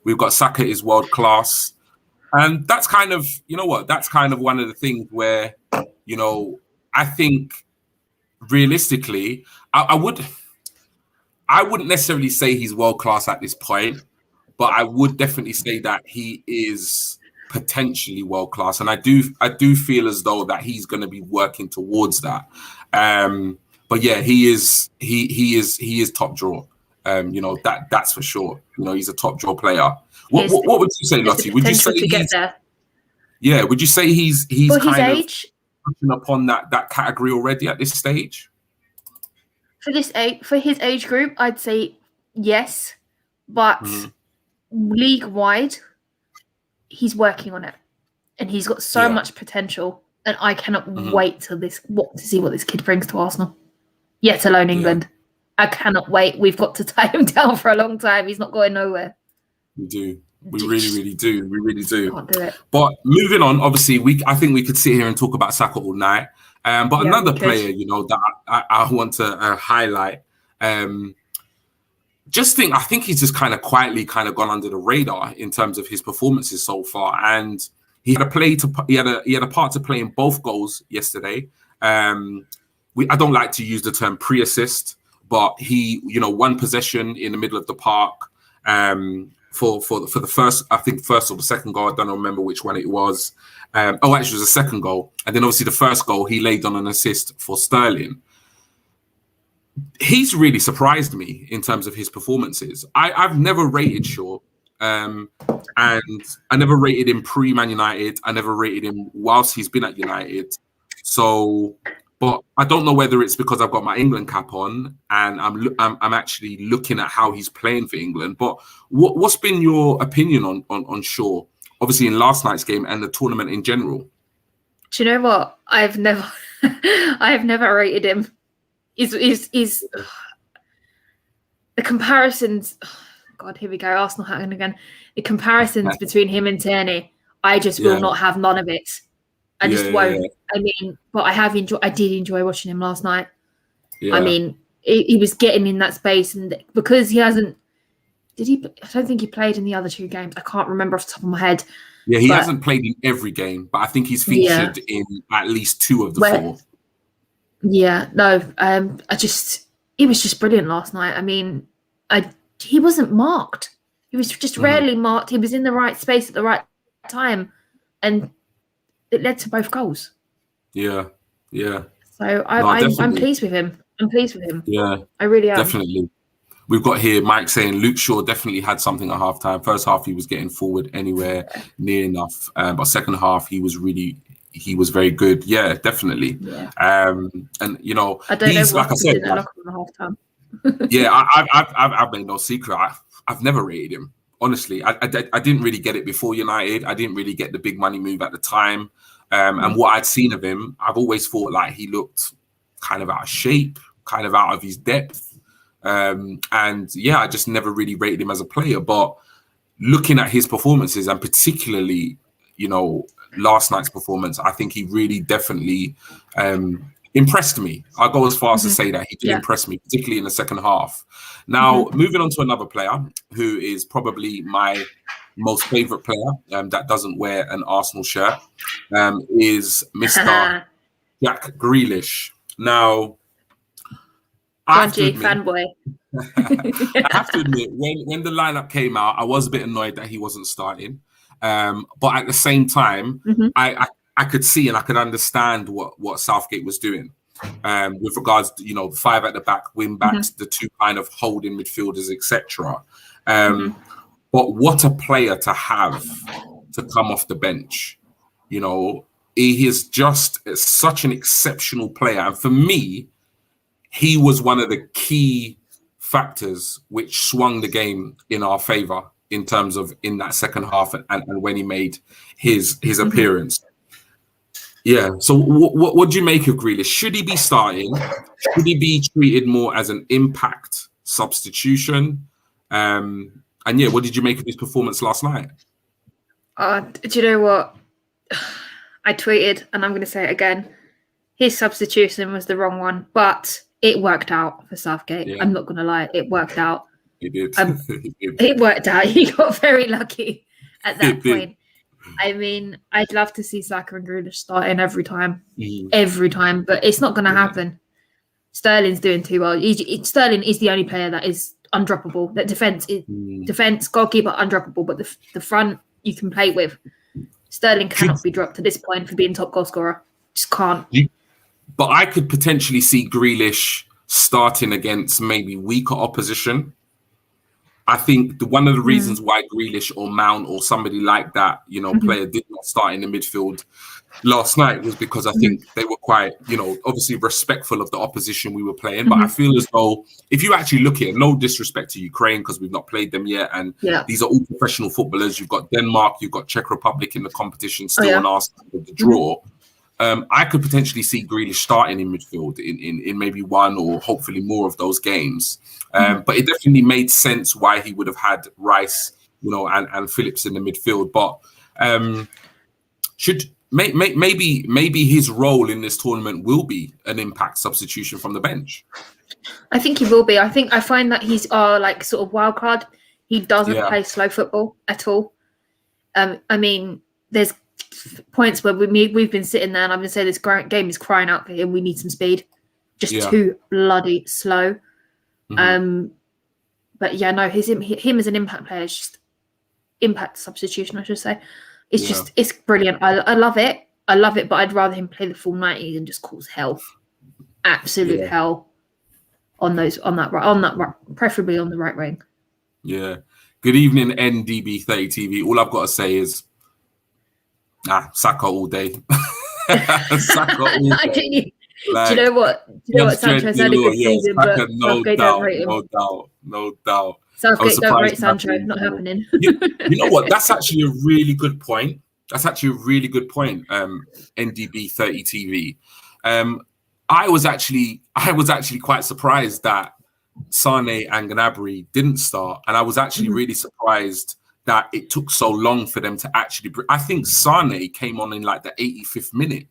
We've got Saka is world class. And that's kind of, that's kind of one of the things where, I think realistically, I wouldn't necessarily say he's world class at this point, but I would definitely say that he is potentially world class, and I do feel as though that he's going to be working towards that. But yeah, he is top draw. That's for sure. He's a top draw player. What would you say, Lottie? Would you say Yeah, would you say he's For his kind of age, touching upon that category already at this stage? for his age group, I'd say yes, but league wide, he's working on it, and he's got so much potential. And I cannot wait to see what this kid brings to Arsenal. Yet alone England, I cannot wait. We've got to tie him down for a long time. He's not going nowhere. We do. We really do. We really do. Can't do it. But moving on, obviously, I think we could sit here and talk about Saka all night. But another player, that I want to highlight. I think he's just kind of quietly gone under the radar in terms of his performances so far, and he had a part to play in both goals yesterday. I don't like to use the term pre-assist, but he, one possession in the middle of the park for the first or the second goal. I don't remember which one it was. Actually, it was the second goal, and then obviously the first goal he laid on an assist for Sterling. He's really surprised me in terms of his performances. I've never rated Shaw, and I never rated him pre-Man United. I never rated him whilst he's been at United. So, but I don't know whether it's because I've got my England cap on and I'm actually looking at how he's playing for England. But what's been your opinion on Shaw? Obviously, in last night's game and the tournament in general. Do you know what? I have never rated him. Is the comparisons? Oh God, here we go. Arsenal hacking again. The comparisons between him and Tierney, I just will not have none of it. I just won't. I mean, but I did enjoy watching him last night. Yeah. I mean, he was getting in that space, and because he hasn't. I don't think he played in the other two games. I can't remember off the top of my head. Yeah, he hasn't played in every game, but I think he's featured in at least 2 of the 4. Yeah, no, he was just brilliant last night. I mean, he wasn't marked. He was just rarely marked. He was in the right space at the right time, and it led to both goals. Yeah. So I'm pleased with him. Yeah, I really am. Definitely. We've got here Mike saying Luke Shaw definitely had something at halftime. First half, he was getting forward anywhere near enough. But second half, he was very good. Yeah, definitely. Yeah. And I don't know what like I said, in the locker room at halftime. Yeah, I've made no secret. I've never rated him. Honestly, I didn't really get it before United. I didn't really get the big money move at the time. And what I'd seen of him, I've always thought like he looked kind of out of shape, kind of out of his depth. I just never really rated him as a player. But looking at his performances, and particularly, last night's performance, I think he really definitely impressed me. I'll go as far as to say that he did impress me, particularly in the second half. Now, moving on to another player who is probably my most favourite player that doesn't wear an Arsenal shirt is Mr. Jack Grealish. Now, fanboy. I have to admit, when the lineup came out, I was a bit annoyed that he wasn't starting. But at the same time, I could see and I could understand what Southgate was doing with regards to, 5 at the back, wing backs, the 2 kind of holding midfielders, etc. But what a player to have to come off the bench. He is just such an exceptional player. And for me, he was one of the key factors which swung the game in our favour in terms of in that second half and when he made his appearance. Yeah. So what do you make of Grealish? Should he be starting? Should he be treated more as an impact substitution? What did you make of his performance last night? Do you know what? I tweeted, and I'm going to say it again. His substitution was the wrong one, but it worked out for Southgate. Yeah. I'm not going to lie. It worked out. It did. It worked out. He got very lucky at that point. I mean, I'd love to see Saka and Grealish starting every time, but it's not going to happen. Sterling's doing too well. Sterling is the only player that is undroppable. That defense, goalkeeper, undroppable, but the front you can play with. Sterling cannot be dropped to this point for being top goal scorer. Just can't. But I could potentially see Grealish starting against maybe weaker opposition. I think one of the reasons why Grealish or Mount or somebody like that, player did not start in the midfield last night was because I think they were quite, obviously respectful of the opposition we were playing. But I feel as though if you actually look at it, no disrespect to Ukraine because we've not played them yet, and these are all professional footballers. You've got Denmark, you've got Czech Republic in the competition still on us with the draw. I could potentially see Grealish starting in midfield in maybe one or hopefully more of those games. But it definitely made sense why he would have had Rice, and Phillips in the midfield. But maybe his role in this tournament will be an impact substitution from the bench. I think he will be. I find that he's our sort of wild card. He doesn't play slow football at all. I mean, there's points where we've been sitting there and I've been saying this game is crying out for him. We need some speed. Just too bloody slow. But yeah, no, him as an impact player is just impact substitution, I should say. It's just it's brilliant. I love it. But I'd rather him play the full 90 than just cause hell, absolute hell on that preferably on the right wing. Yeah. Good evening, NDB30 TV. All I've got to say is, Saka all day. Saka all day. Do you know what? Sancho's had a good season, but Southgate don't rate him. No doubt. Southgate don't rate Sancho. Not happening. You know what? That's actually a really good point. NDB30 TV. I was actually quite surprised that Sane and Gnabry didn't start, and I was actually really surprised that it took so long for them to actually. I think Sane came on in like the 85th minute,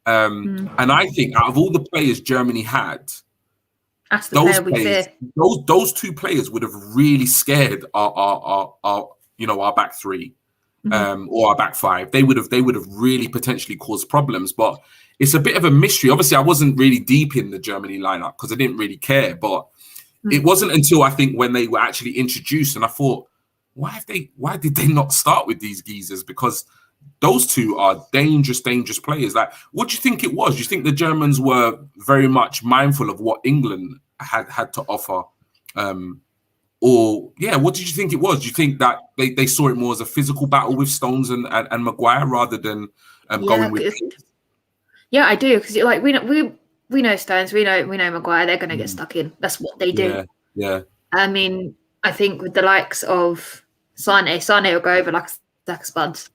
and I think out of all the players Germany had, those two players would have really scared our back three, or our back five. They would have really potentially caused problems, but it's a bit of a mystery. Obviously, I wasn't really deep in the Germany lineup because I didn't really care, but it wasn't until I think when they were actually introduced and I thought, why did they not start with these geezers? Because those two are dangerous players. Like, what do you think it was? Do you think the Germans were very much mindful of what England had to offer? What did you think it was? Do you think that they saw it more as a physical battle with Stones and Maguire rather than going with? Yeah, I do, because we know Stones, we know Maguire. They're going to get stuck in. That's what they do. Yeah. I mean, I think with the likes of Sane will go over like a stack of spuds.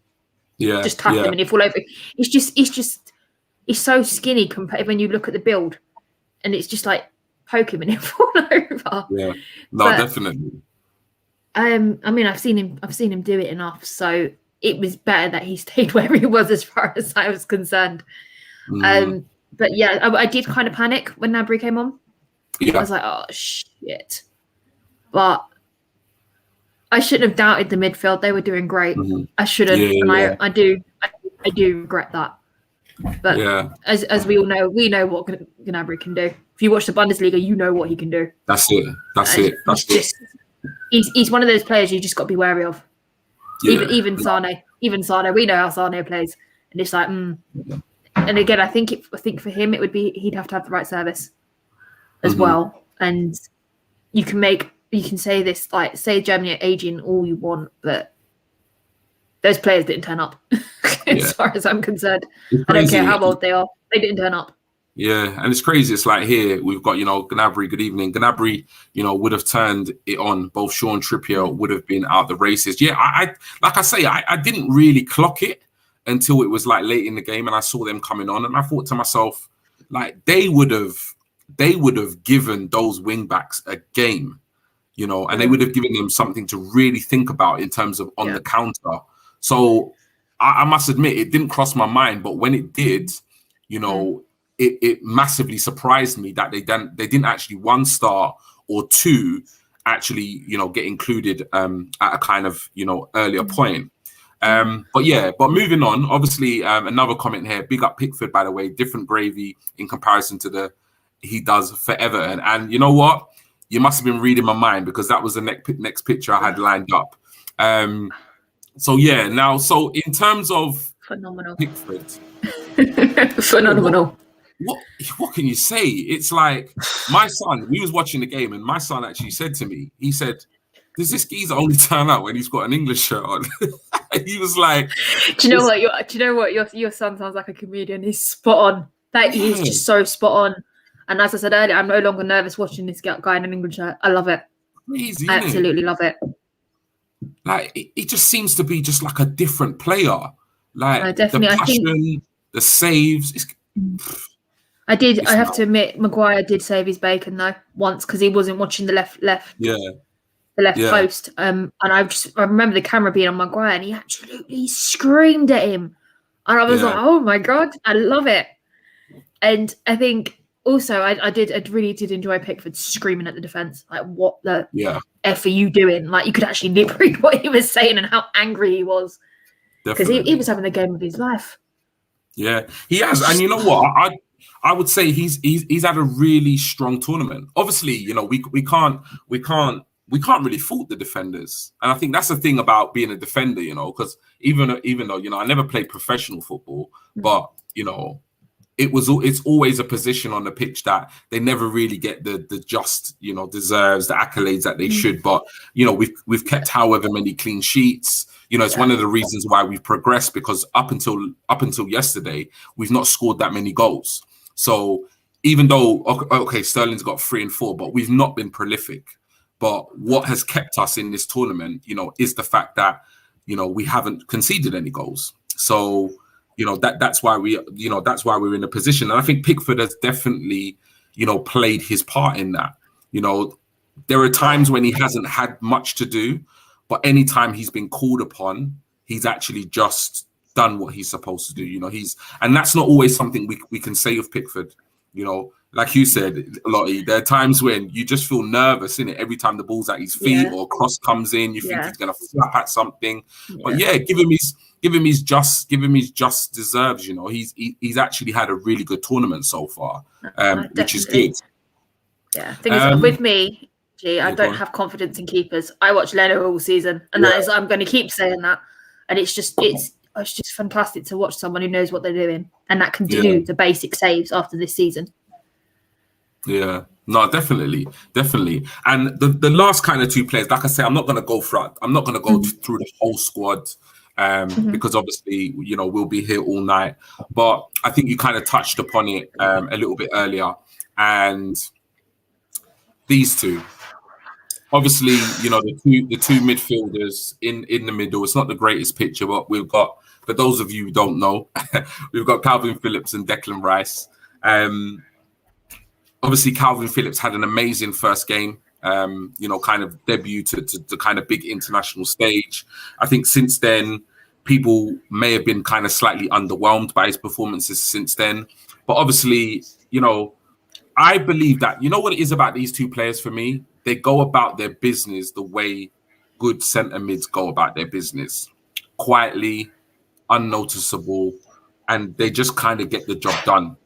Yeah, just tap him and he'll fall over. He's so skinny compared when you look at the build, and it's just like poke him and he'll fall over. Yeah, no, definitely. I mean, I've seen him do it enough, so it was better that he stayed where he was as far as I was concerned. But yeah, I did kind of panic when Gnabry came on. I was like, oh shit. But I shouldn't have doubted the midfield. They were doing great. I shouldn't, I do regret that. But as we all know, we know what Gnabry can do. If you watch the Bundesliga, you know what he can do. That's it. He's one of those players you just got to be wary of. Even Sane, we know how Sane plays, and it's like, And again, I think for him it would be he'd have to have the right service as well. And you can say this, like, say Germany are aging all you want, but those players didn't turn up. As far as I'm concerned, I don't care how old they are; they didn't turn up. Yeah, and it's crazy. It's like here we've got Gnabry. Good evening, Gnabry. Would have turned it on. Both Sean Trippier would have been out the races. Yeah, I didn't really clock it until it was like late in the game and I saw them coming on, and I thought to myself, like, they would have given those wing backs a game, and they would have given them something to really think about in terms of on the counter. So I must admit it didn't cross my mind, but when it did, it massively surprised me that they didn't actually one star or two actually get included at a kind of earlier point. But moving on, obviously, another comment here. Big up Pickford, by the way. Different gravy in comparison to he does for Everton. And you know what? You must have been reading my mind, because that was the next picture I had lined up. So in terms of phenomenal Pickford, phenomenal. What can you say? It's like my son. We was watching the game, and my son actually said to me, he said, does this geezer only turn out when he's got an English shirt on? He was like, do you know what? Your son sounds like a comedian. He's spot on. Like, he's just so spot on. And as I said earlier, I'm no longer nervous watching this guy in an English shirt. I love it. Crazy, I absolutely love it. Like, it just seems to be just like a different player. Like, definitely, the passion, the saves. I have to admit, Maguire did save his bacon though once, because he wasn't watching the left post. And I remember the camera being on Maguire, and he absolutely screamed at him, and I was like, oh my god, I love it. And I think also I really did enjoy Pickford screaming at the defense, like, what the F are you doing? Like, you could actually lip read what he was saying and how angry he was, because he was having the game of his life. Yeah, he has. And you know what? I would say he's had a really strong tournament. Obviously, you know, we can't really fault the defenders, and I think that's the thing about being a defender, you know, because even though, you know, I never played professional football, but you know, it's always a position on the pitch that they never really get the just, you know, deserves the accolades that they should. But you know, we've kept however many clean sheets. You know, it's one of the reasons why we've progressed, because up until yesterday, we've not scored that many goals. So even though, okay, Sterling's got 3 and 4, but we've not been prolific. But what has kept us in this tournament, you know, is the fact that, you know, we haven't conceded any goals. So, you know, that's why we're in a position. And I think Pickford has definitely, you know, played his part in that. You know, there are times when he hasn't had much to do, but anytime he's been called upon, he's actually just done what he's supposed to do. You know, and that's not always something we can say of Pickford. You know, like you said, Lottie, there are times when you just feel nervous, innit? Every time the ball's at his feet or a cross comes in, you think he's gonna flap at something. But give him his just deserves. You know, he's actually had a really good tournament so far, which is good. Yeah, thing is, with me, I don't have confidence in keepers. I watch Leno all season, and I'm going to keep saying that. And it's just fantastic to watch someone who knows what they're doing and that can do the basic saves after this season. Yeah, no, definitely. And the last kind of 2 players, like I say, I'm not going to go through through the whole squad, because obviously, you know, we'll be here all night. But I think you kind of touched upon it a little bit earlier, and these two. Obviously, you know, the two midfielders in the middle. It's not the greatest picture, but we've got, for those of you who don't know, we've got Calvin Phillips and Declan Rice. Obviously, Calvin Phillips had an amazing first game, you know, kind of debut to kind of big international stage. I think since then, people may have been kind of slightly underwhelmed by his performances since then. But obviously, you know, I believe that, you know what it is about these 2 players for me? They go about their business the way good centre mids go about their business. Quietly, unnoticeable, and they just kind of get the job done.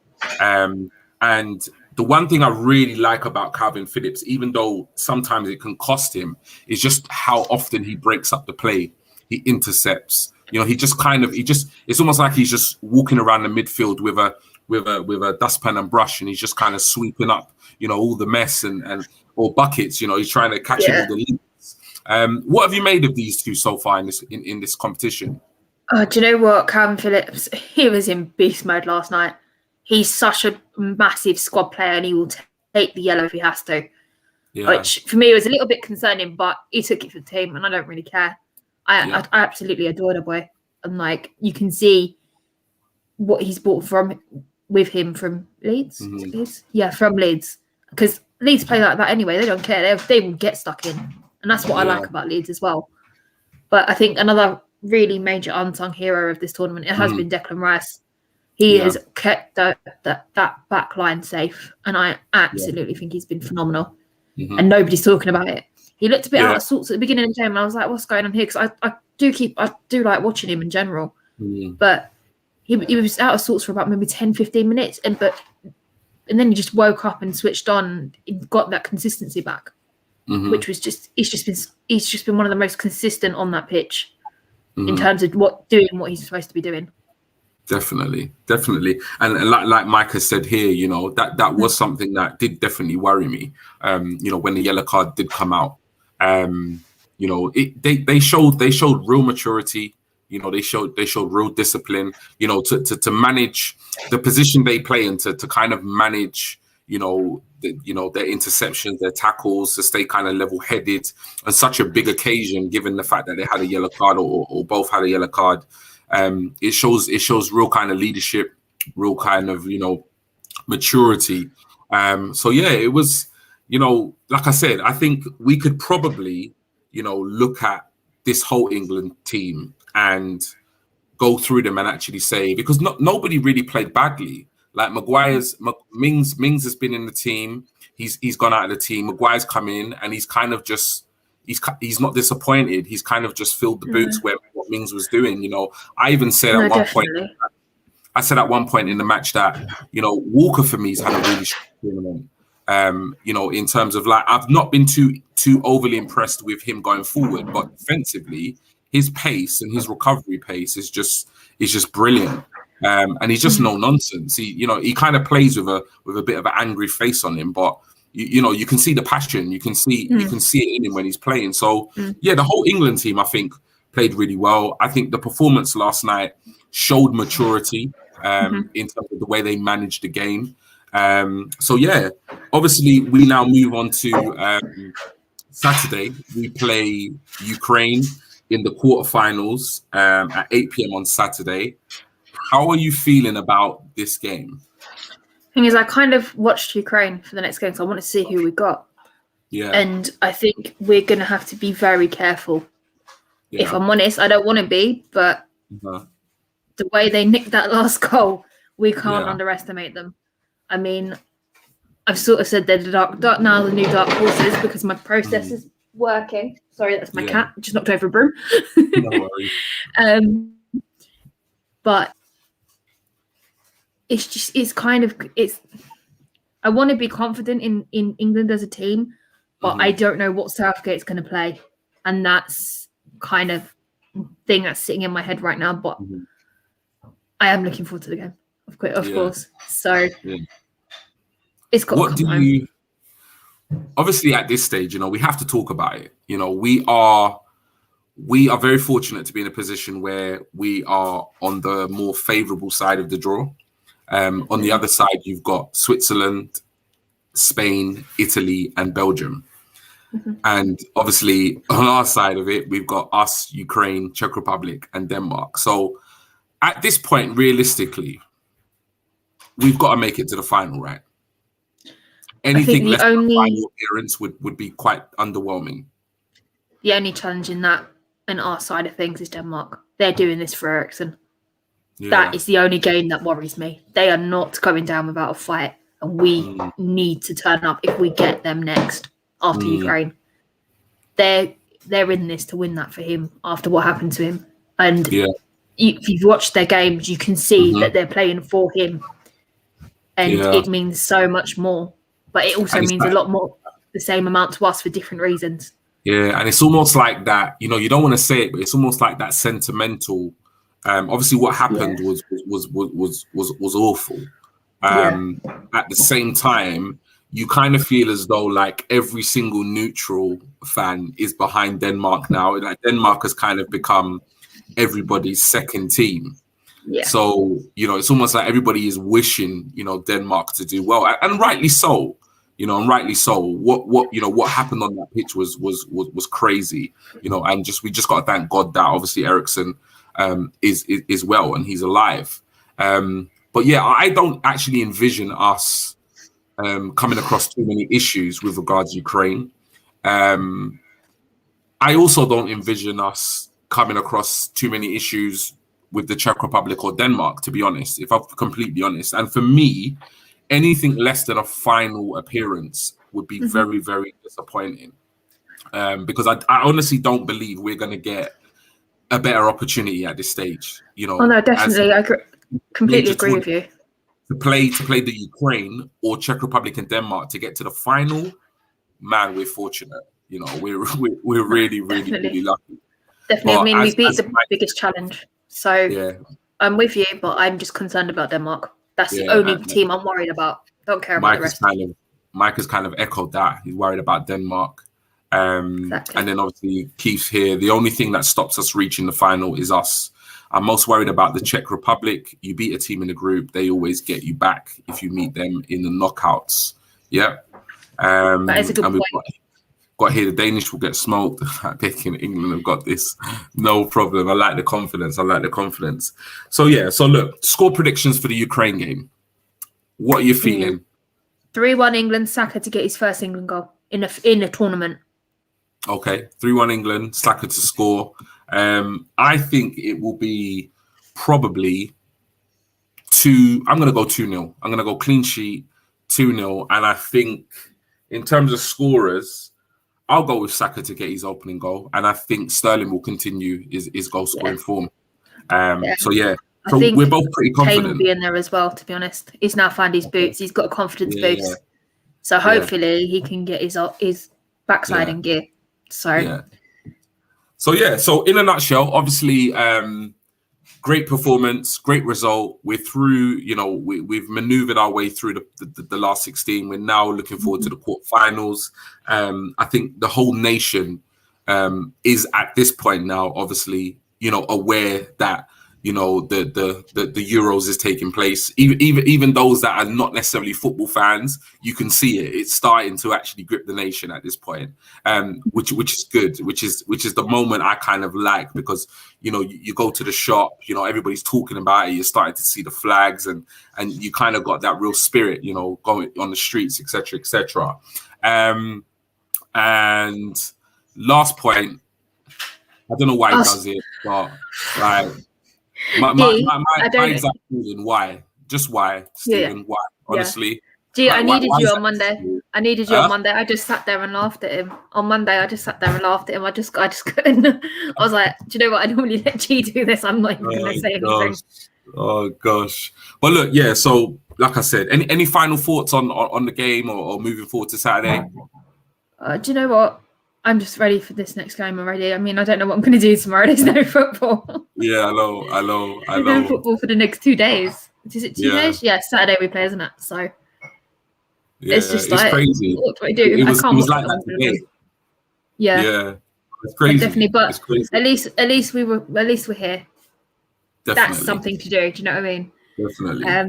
And the one thing I really like about Calvin Phillips, even though sometimes it can cost him, is just how often he breaks up the play. He intercepts. You know, it's almost like he's just walking around the midfield with a dustpan and brush, and he's just kind of sweeping up, you know, all the mess and or buckets. You know, he's trying to catch all the leads. What have you made of these 2 so far in this competition? Oh, do you know what? Calvin Phillips, he was in beast mode last night. He's such a massive squad player, and he will take the yellow if he has to. Yeah. Which for me was a little bit concerning, but he took it for the team, and I don't really care. I absolutely adore the boy, and like, you can see what he's brought with him from Leeds. From Leeds, because Leeds play like that anyway. They don't care. They will get stuck in, and that's what I like about Leeds as well. But I think another really major unsung hero of this tournament, it has been Declan Rice. He has kept that back line safe, and I absolutely think he's been phenomenal. And nobody's talking about it. He looked a bit out of sorts at the beginning of the game, and I was like, what's going on here? Because I do like watching him in general. But he was out of sorts for about maybe 10, 15 minutes, and then he just woke up and switched on and got that consistency back, which was he's just been one of the most consistent on that pitch in terms of doing what he's supposed to be doing. Definitely. And like Mike has said here, you know, that was something that did definitely worry me, you know, when the yellow card did come out. You know, they showed real maturity. You know, they showed real discipline. You know, to manage the position they play in, to kind of manage, you know, their interceptions, their tackles, to stay kind of level-headed on such a big occasion, given the fact that they had a yellow card or both had a yellow card. It shows real kind of leadership, real kind of, you know, maturity. So yeah, it was, you know, like I said, I think we could probably, you know, look at this whole England team and go through them and actually say, because nobody really played badly. Like Mings has been in the team. He's gone out of the team. Maguire's come in and he's kind of just, he's not disappointed. He's kind of just filled the boots where what Mings was doing. You know, I even said at one point, I said at one point in the match that, you know, Walker for me has had a really strong tournament. You know, in terms of, like, I've not been too overly impressed with him going forward, but defensively, his pace and his recovery pace is just brilliant. And he's just no nonsense. He kind of plays with a bit of an angry face on him, but you know, you can see the passion. You can see it in him when he's playing. So yeah, the whole England team, I think, played really well. I think the performance last night showed maturity in terms of the way they managed the game. So yeah, obviously we now move on to Saturday. We play Ukraine in the quarterfinals at 8 p.m. on Saturday. How are you feeling about this game? Thing is, I kind of watched Ukraine for the next game, so I want to see who we got. Yeah. And I think we're going to have to be very careful. Yeah. If I'm honest, I don't want to be, but the way they nicked that last goal, we can't underestimate them. I mean, I've sort of said they're the new dark horses because my process is working. Sorry, that's my cat. Just knocked over a broom. No worries. But I want to be confident in England as a team, but I don't know what Southgate's going to play. And that's kind of thing that's sitting in my head right now. But I am looking forward to the game, of course. So it's got to come home. Obviously, at this stage, you know, we have to talk about it. You know, we are very fortunate to be in a position where we are on the more favourable side of the draw. On the other side, you've got Switzerland, Spain, Italy, and Belgium. And obviously, on our side of it, we've got us, Ukraine, Czech Republic, and Denmark. So at this point, realistically, we've got to make it to the final, right? Anything less than the final appearance would be quite underwhelming. The only challenge in that and our side of things is Denmark. They're doing this for Eriksen. Yeah. That is the only game that worries me. They are not going down without a fight, and we need to turn up if we get them next after Ukraine. They're in this to win that for him after what happened to him. And if you've watched their games, you can see that they're playing for him, and it means so much more. But it also means a lot more, the same amount to us for different reasons. Yeah, and it's almost like that, you know, you don't want to say it, but it's almost like that sentimental. Obviously, what happened was awful. At the same time, you kind of feel as though like every single neutral fan is behind Denmark now. Like Denmark has kind of become everybody's second team. Yeah. So, you know, it's almost like everybody is wishing, you know, Denmark to do well, and rightly so. You know, and rightly so. What happened on that pitch was crazy. You know, and we just got to thank God that obviously Eriksen is well and he's alive. But yeah, I don't actually envision us coming across too many issues with regards to Ukraine. I also don't envision us coming across too many issues with the Czech Republic or Denmark, to be honest, if I'm completely honest. And for me, anything less than a final appearance would be very, very disappointing. Because I honestly don't believe we're going to get a better opportunity at this stage. You know, oh no, definitely, I completely agree with you. To play the Ukraine or Czech Republic and Denmark to get to the final, man, we're fortunate. You know, we're really, really, really lucky. Definitely, but I mean, we beat the biggest challenge. So I'm with you, but I'm just concerned about Denmark. That's the only team I'm worried about. Don't care about the rest. Mike has kind of echoed that. He's worried about Denmark. Exactly. And then obviously Keith's here. The only thing that stops us reaching the final is us. I'm most worried about the Czech Republic. You beat a team in the group, they always get you back if you meet them in the knockouts. Yeah. That is a good point. Got here, the Danish will get smoked. I think in England have got this. No problem. I like the confidence. So yeah, so look, score predictions for the Ukraine game. What are you feeling? 3-1 England, Saka to get his first England goal in a tournament. Okay, 3-1 England, Saka to score. I think it will be probably I'm going to go 2-0. I'm going to go clean sheet, 2-0. And I think in terms of scorers, I'll go with Saka to get his opening goal. And I think Sterling will continue his goal scoring form. So yeah, so we're both pretty confident. Kane will be in there as well, to be honest. He's now found his boots. He's got a confidence boost. So hopefully he can get his backside in gear. So in a nutshell, obviously, great performance, great result. We're through, we've maneuvered our way through the last 16. We're now looking forward to the quarterfinals. I think the whole nation is at this point now, obviously, aware that, the Euros is taking place. Even those that are not necessarily football fans, you can see it. It's starting to actually grip the nation at this point, which is good. Which is the moment I kind of like, because you go to the shop, everybody's talking about it. You're starting to see the flags, and you kind of got that real spirit, going on the streets, etc., etc. And last point, I don't know why he does it, but like. My exact feeling, why? Just why, Stephen? Why? Honestly. Gee, I needed you on Monday. I needed you on Monday. I just sat there and laughed at him. On Monday, I just sat there and laughed at him. I just couldn't. I was like, do you know what? I normally let G do this. I'm not even going to say anything. Oh, gosh. But look, yeah, so like I said, any final thoughts on the game or moving forward to Saturday? Do you know what? I'm just ready for this next game already. I mean, I don't know what I'm going to do tomorrow. There's no football. Yeah, I know. There's no football for the next 2 days. Is it 2 days? Yeah, Saturday we play, isn't it? So it's just like, crazy. What do I do? It was like that today. Yeah, it's crazy. Definitely, but at least we're here. Definitely. That's something to do. Do you know what I mean?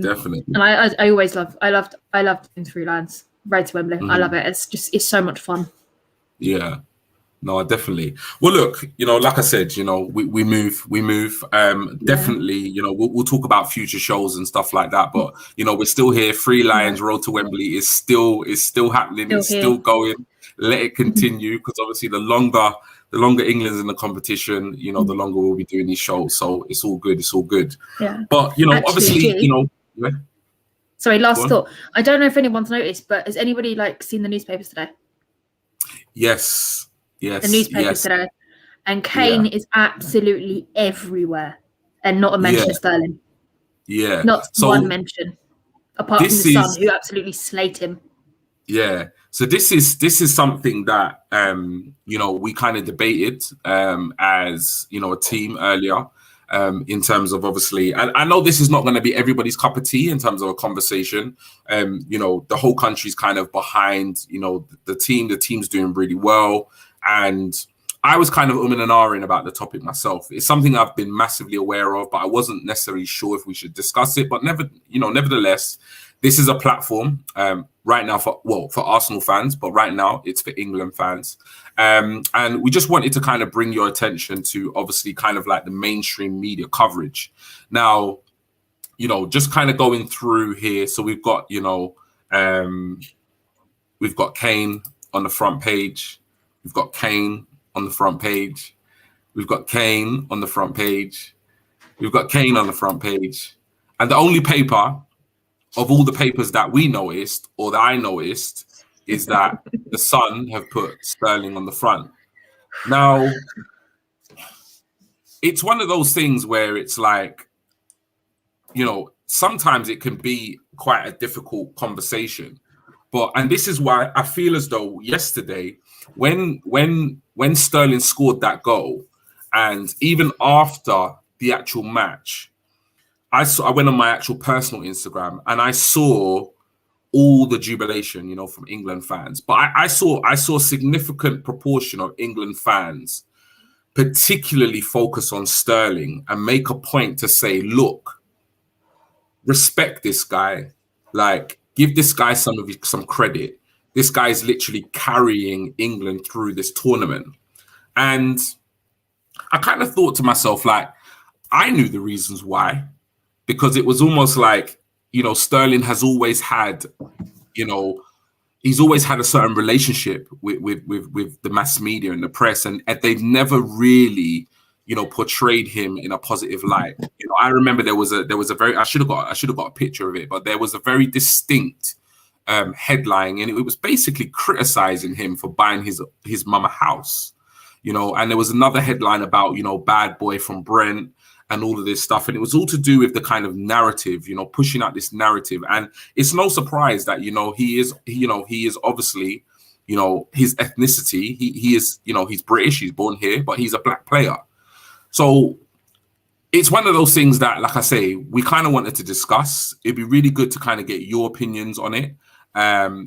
Definitely. And I always loved doing 3 lines. Road to Wembley. I love it. It's so much fun. Yeah, no, definitely. Well, look, like I said, we move. Definitely, we'll talk about future shows and stuff like that. But we're still here. 3 Lions, Road to Wembley is still happening. Still going. Let it continue, because obviously the longer England's in the competition, the longer we'll be doing these shows. So it's all good. Yeah. But actually, obviously, Sorry, last thought. I don't know if anyone's noticed, but has anybody seen the newspapers today? Yes. The newspapers today. And Kane is absolutely everywhere. And not a mention of Sterling. Yeah. Not one mention. Apart from the Sun, who absolutely slate him. Yeah. So this is something that we kind of debated as a team earlier. In terms of, obviously, and I know this is not going to be everybody's cup of tea in terms of a conversation. The whole country's kind of behind, the team. The team's doing really well. And I was kind of and ahhing about the topic myself. It's something I've been massively aware of, but I wasn't necessarily sure if we should discuss it. But nevertheless, this is a platform right now for Arsenal fans, but right now it's for England fans. And we just wanted to kind of bring your attention to, obviously, kind of like the mainstream media coverage. Now, just kind of going through here. So we've got, we've got Kane on the front page. We've got Kane on the front page. We've got Kane on the front page. We've got Kane on the front page. And the only paper of all the papers that we noticed, or that I noticed, is that the Sun have put Sterling on the front. Now, it's one of those things where it's like, sometimes it can be quite a difficult conversation. And this is why I feel as though yesterday, when Sterling scored that goal, and even after the actual match, I went on my actual personal Instagram and I saw all the jubilation, you know, from England fans. But I saw a significant proportion of England fans particularly focus on Sterling and make a point to say, look, respect this guy, like give this guy some credit. This guy is literally carrying England through this tournament. And I kind of thought to myself, like, I knew the reasons why, because it was almost like, you know, Sterling has always had, you know, he's always had a certain relationship with the mass media and the press, and they've never really, you know, portrayed him in a positive light. You know, I remember there was a very, I should have got a picture of it, but there was a very distinct headline, and it was basically criticizing him for buying his mum a house, you know. And there was another headline about, you know, bad boy from Brent and all of this stuff, and it was all to do with the kind of narrative, you know, pushing out this narrative. And it's no surprise that, you know, he is obviously, you know, his ethnicity, he is, you know, he's British, he's born here, but he's a black player. So it's one of those things that, like I say, we kind of wanted to discuss. It'd be really good to kind of get your opinions on it,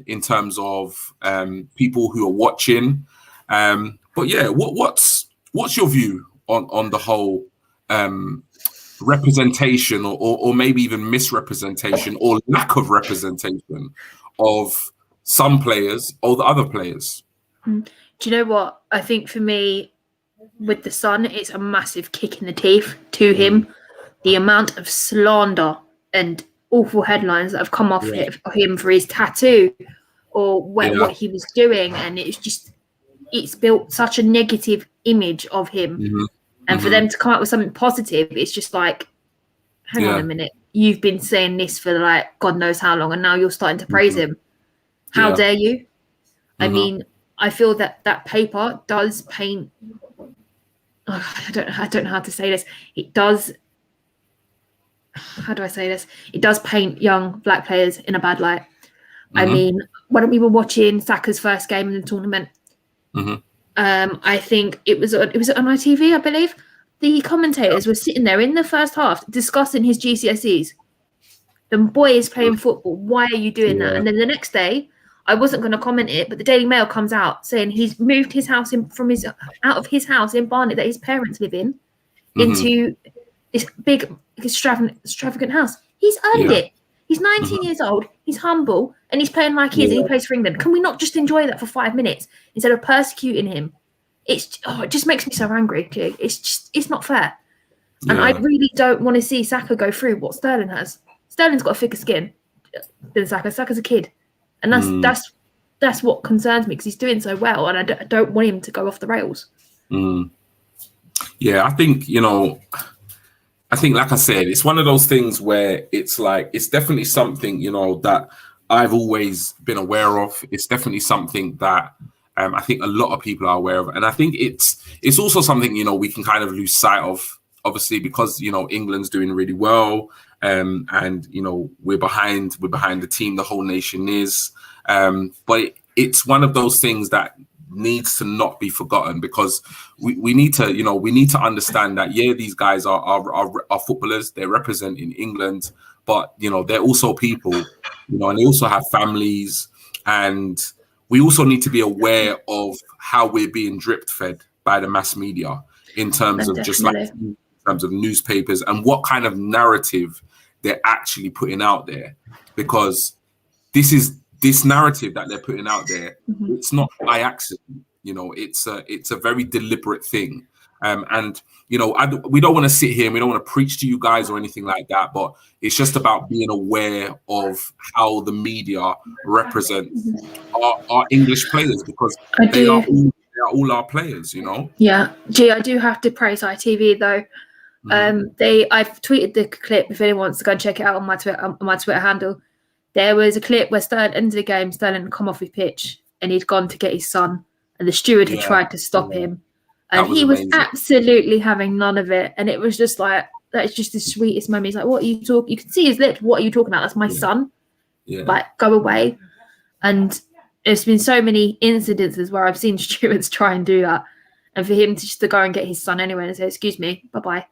in terms of people who are watching. But yeah, what's your view on the whole representation or maybe even misrepresentation or lack of representation of some players or the other players? Do you know what? I think for me, with the Sun, it's a massive kick in the teeth to him. The amount of slander and awful headlines that have come off him for his tattoo or what he was doing, and it's built such a negative image of him. And for them to come up with something positive, it's just like, hang on a minute, you've been saying this for like God knows how long, and now you're starting to praise him. How dare you? I mean, I feel that paper does paint. I don't know how to say this. It does. How do I say this? It does paint young black players in a bad light. I mean, when we were watching Saka's first game in the tournament, I think it was on ITV, I believe. The commentators were sitting there in the first half discussing his GCSEs. The boy is playing football. Why are you doing that? And then the next day, I wasn't going to comment it, but the Daily Mail comes out saying he's moved his house out of his house in Barnet that his parents live in into this big extravagant house. He's earned it. He's 19 years old. He's humble, and he's playing like he is, and he plays for England. Can we not just enjoy that for 5 minutes instead of persecuting him? It just makes me so angry. It's not fair. And I really don't want to see Saka go through what Sterling has. Sterling's got a thicker skin than Saka. Saka's a kid. And that's what concerns me, because he's doing so well, and I don't want him to go off the rails. Yeah, I think, you know, like I said, it's one of those things where it's like, it's definitely something, you know, that I've always been aware of. It's definitely something that I think a lot of people are aware of. And I think it's also something, you know, we can kind of lose sight of, obviously, because, you know, England's doing really well. And, you know, we're behind the team, the whole nation is. But it's one of those things that needs to not be forgotten, because we need to, you know, we need to understand that, these guys are footballers, they're representing England, but, you know, they're also people, you know, and they also have families, and we also need to be aware of how we're being drip fed by the mass media in terms of just like, in terms of newspapers and what kind of narrative they're actually putting out there, because this narrative that they're putting out there, it's not by accident. You know, it's a very deliberate thing. And, you know, we don't want to sit here and we don't want to preach to you guys or anything like that, but it's just about being aware of how the media represents our English players, because they are all our players, you know? Yeah. Gee, I do have to praise ITV though. I've tweeted the clip if anyone wants to go and check it out on my Twitter handle. There was a clip where Sterling ended the game, Sterling had come off his pitch and he'd gone to get his son, and the steward had tried to stop him, and he was absolutely having none of it. And it was just like, that's just the sweetest moment. He's like, what are you talking? You can see his lips. What are you talking about? That's my son. Like, go away. And there's been so many incidences where I've seen stewards try and do that, and for him to go and get his son anyway and say, excuse me, bye-bye.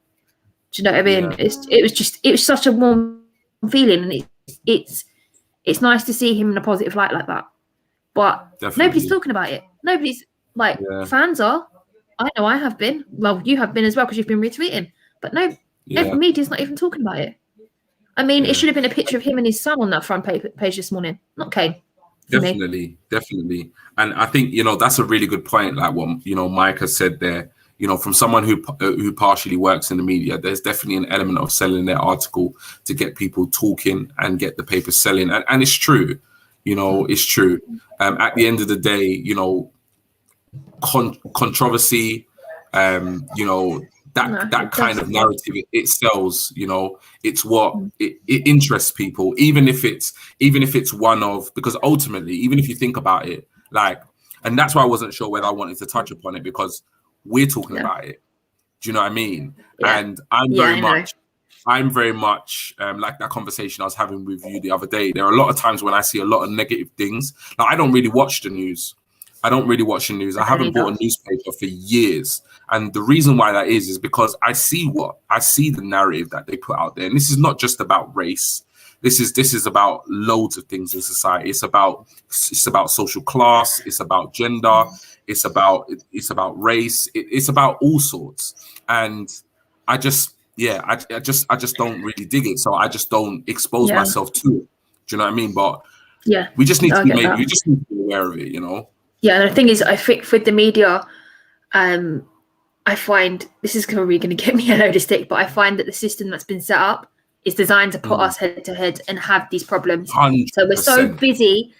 Do you know what I mean? It was such a warm feeling, and it's nice to see him in a positive light like that. But nobody's talking about it. Nobody's like, fans are. I know I have been. Well, you have been as well because you've been retweeting. But no, media's not even talking about it. I mean, it should have been a picture of him and his son on that front page this morning, not Kane. Definitely. And I think, that's a really good point. Like what, Mike has said there, from someone who partially works in the media, there's definitely an element of selling their article to get people talking and get the paper selling. And it's true, it's true. At the end of the day, controversy, that kind of narrative, it sells, it's what it interests people, even if it's one of, because ultimately, even if you think about it, like, and that's why I wasn't sure whether I wanted to touch upon it, because we're talking about it. Do you know what I mean? And I'm very much like that conversation I was having with you the other day. There are a lot of times when I see a lot of negative things. Now, I don't really watch the news. I haven't bought a newspaper for years. And the reason why that is because I see the narrative that they put out there. And this is not just about race. This is about loads of things in society. It's about social class. It's about gender. It's about race. It's about all sorts. And I just don't really dig it. So I just don't expose myself to it. Do you know what I mean? But we just need to be aware of it, Yeah, and the thing is, I think with the media, I find this is probably going to get me a load of stick, but I find that the system that's been set up is designed to put us head to head and have these problems. 100%. So we're so busy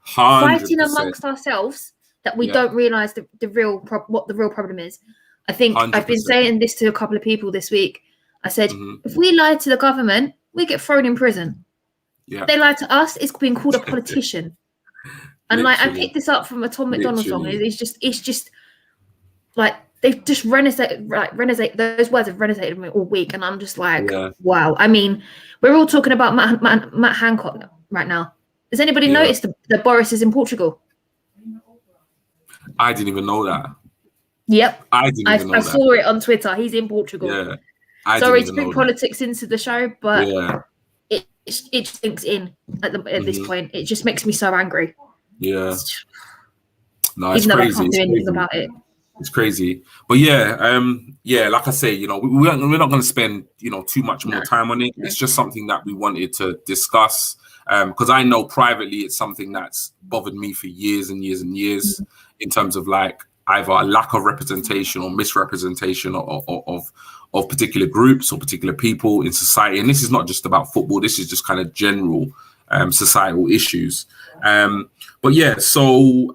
fighting amongst ourselves that we don't realize what the real problem is. I think 100%. I've been saying this to a couple of people this week. I said, if we lie to the government, we get thrown in prison. Yeah. If they lie to us, it's being called a politician. And like I picked this up from a Tom McDonald song. It's just like they've just renesate those words have resonated me all week, and I'm just like, wow. I mean, we're all talking about Matt Hancock right now. Has anybody noticed that Boris is in Portugal? I didn't even know that. Yep, I saw it on Twitter. He's in Portugal. Yeah, sorry to bring politics into the show, but it just sinks in at this point. It just makes me so angry. Yeah, no, it's even crazy. Though I can't do anything about it. It's crazy, but like I say, we're not going to spend too much more time on it. It's just something that we wanted to discuss because I know privately it's something that's bothered me for years and years and years in terms of like either a lack of representation or misrepresentation of particular groups or particular people in society. And this is not just about football. This is just kind of general societal issues. So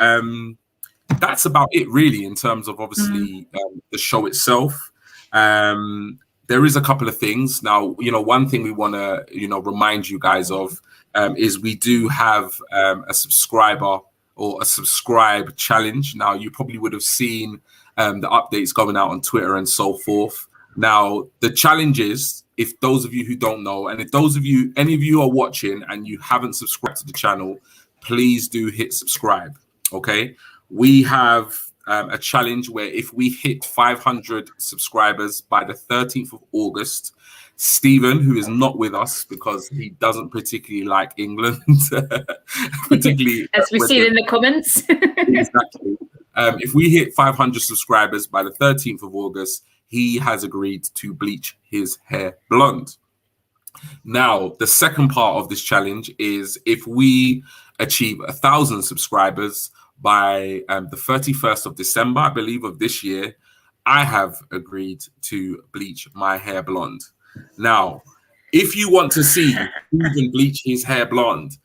that's about it really in terms of obviously the show itself. There is a couple of things. Now, one thing we want to, remind you guys of is we do have a subscriber or a subscribe challenge. Now, you probably would have seen the updates going out on Twitter and so forth. Now, the challenge is, if those of you who don't know, and if any of you are watching and you haven't subscribed to the channel, please do hit subscribe, okay? We have a challenge where if we hit 500 subscribers by the 13th of August, Stephen, who is not with us because he doesn't particularly like England, particularly as we see in the comments. Exactly. If we hit 500 subscribers by the 13th of August, he has agreed to bleach his hair blonde. Now, the second part of this challenge is if we achieve 1,000 subscribers by the 31st of December, I believe, of this year, I have agreed to bleach my hair blonde. Now, if you want to see Stephen bleach his hair blonde,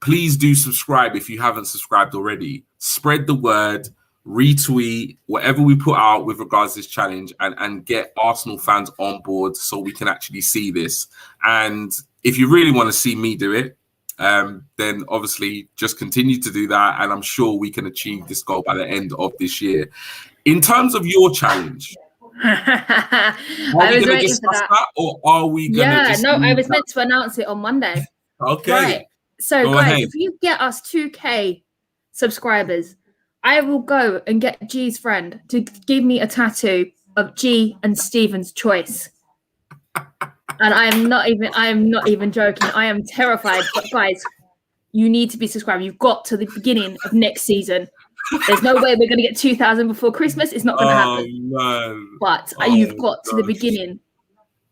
please do subscribe if you haven't subscribed already. Spread the word, retweet whatever we put out with regards to this challenge and get Arsenal fans on board so we can actually see this. And if you really want to see me do it, then obviously just continue to do that. And I'm sure we can achieve this goal by the end of this year. In terms of your challenge, are we going to discuss that or are we going to I was meant to announce it on Monday. Okay. Right. So go guys, ahead. If you get us 2K subscribers, I will go and get G's friend to give me a tattoo of G and Stephen's choice. And I am not even joking. I am terrified. But guys, you need to be subscribed. You've got to the beginning of next season. There's no way we're going to get 2,000 before Christmas. It's not going to happen. Man. But you've got to the beginning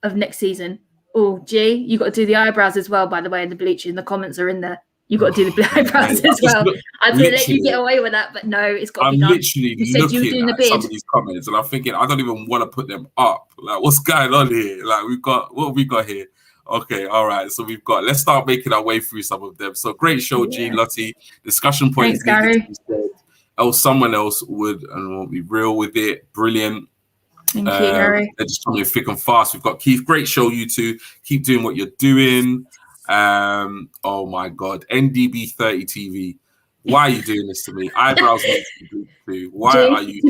of next season. Oh, G, you got to do the eyebrows as well, by the way, and the bleaching. The comments are in there. You got to do the eyebrows as well. I was going to let you get away with that, but no, it's got to be done. I'm literally you said you were doing the beard. Some of these comments, and I'm thinking, I don't even want to put them up. Like, what's going on here? Like, what have we got here? Okay, all right. So let's start making our way through some of them. So great show, G, Lottie. Discussion points. Thanks, Gary. Else someone else would and won't be real with it. Brilliant. Thank you, Gary. They're just coming thick and fast. We've got Keith. Great show, you two. Keep doing what you're doing. Oh my God. NDB 30 TV. Why are you doing this to me? Eyebrows makes me do too. Why G, are you?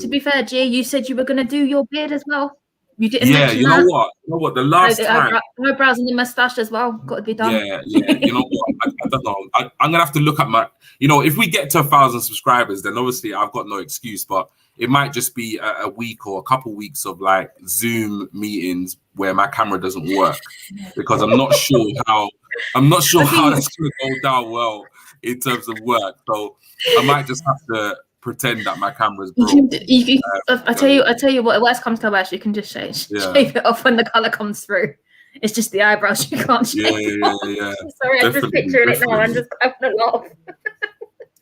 To be fair, G, you said you were going to do your beard as well. You didn't. Yeah, you know what? The last time, eyebrows and the mustache as well. Got to be done. Yeah. You know what? I don't know. I'm gonna have to look at my. If we get to 1,000 subscribers, then obviously I've got no excuse. But it might just be a week or a couple weeks of like Zoom meetings where my camera doesn't work because I'm not sure how that's gonna go down well in terms of work. So I might just have to pretend that my camera's broke. I tell you what, worst comes to worst, you can just shave it off when the color comes through. It's just the eyebrows you can't shave. Yeah. Sorry, I'm just picturing it now. I'm just having a laugh.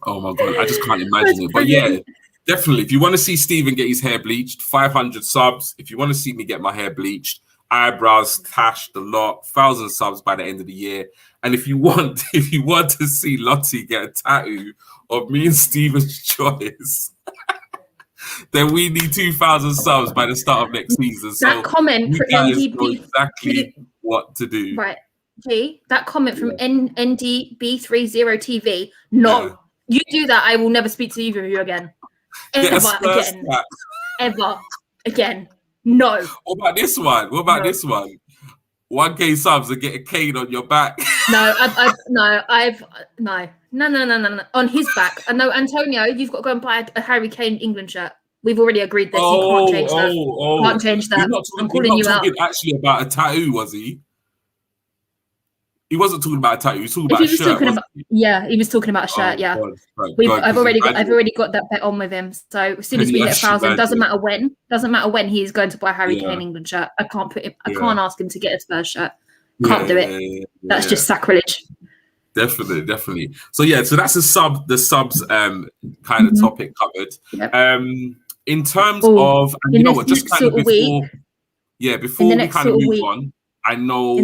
Oh my God, I just can't imagine it. But yeah, definitely. If you want to see Stephen get his hair bleached, 500 subs. If you want to see me get my hair bleached, eyebrows tashed a lot, 1,000 subs by the end of the year. And if you want to see Lottie get a tattoo of me and Stephen's choice, then we need 2,000 subs by the start of next season. That so comment for NDB exactly what to do. Right, G. That comment from NDB30 TV. No, you do that. I will never speak to either of you again. Ever again. No. What about this one? This one? 1K subs and get a cane on your back. No. On his back. No, Antonio, you've got to go and buy a Harry Kane England shirt. We've already agreed this. You can't change that. Can't change that. I'm calling you out. Actually, about a tattoo, was he? He wasn't talking about a tattoo. He was talking about a shirt. He was talking about a shirt. Yeah, I've already got that bet on with him. So as soon as we hit 1,000, doesn't matter when he's going to buy a Harry Kane England shirt. I can't can't ask him to get his first shirt. Can't do it. That's just sacrilege. Definitely. So so that's the subs kind of topic covered. Yep. In terms of, and you know what, just kind of before we kind of move on. I know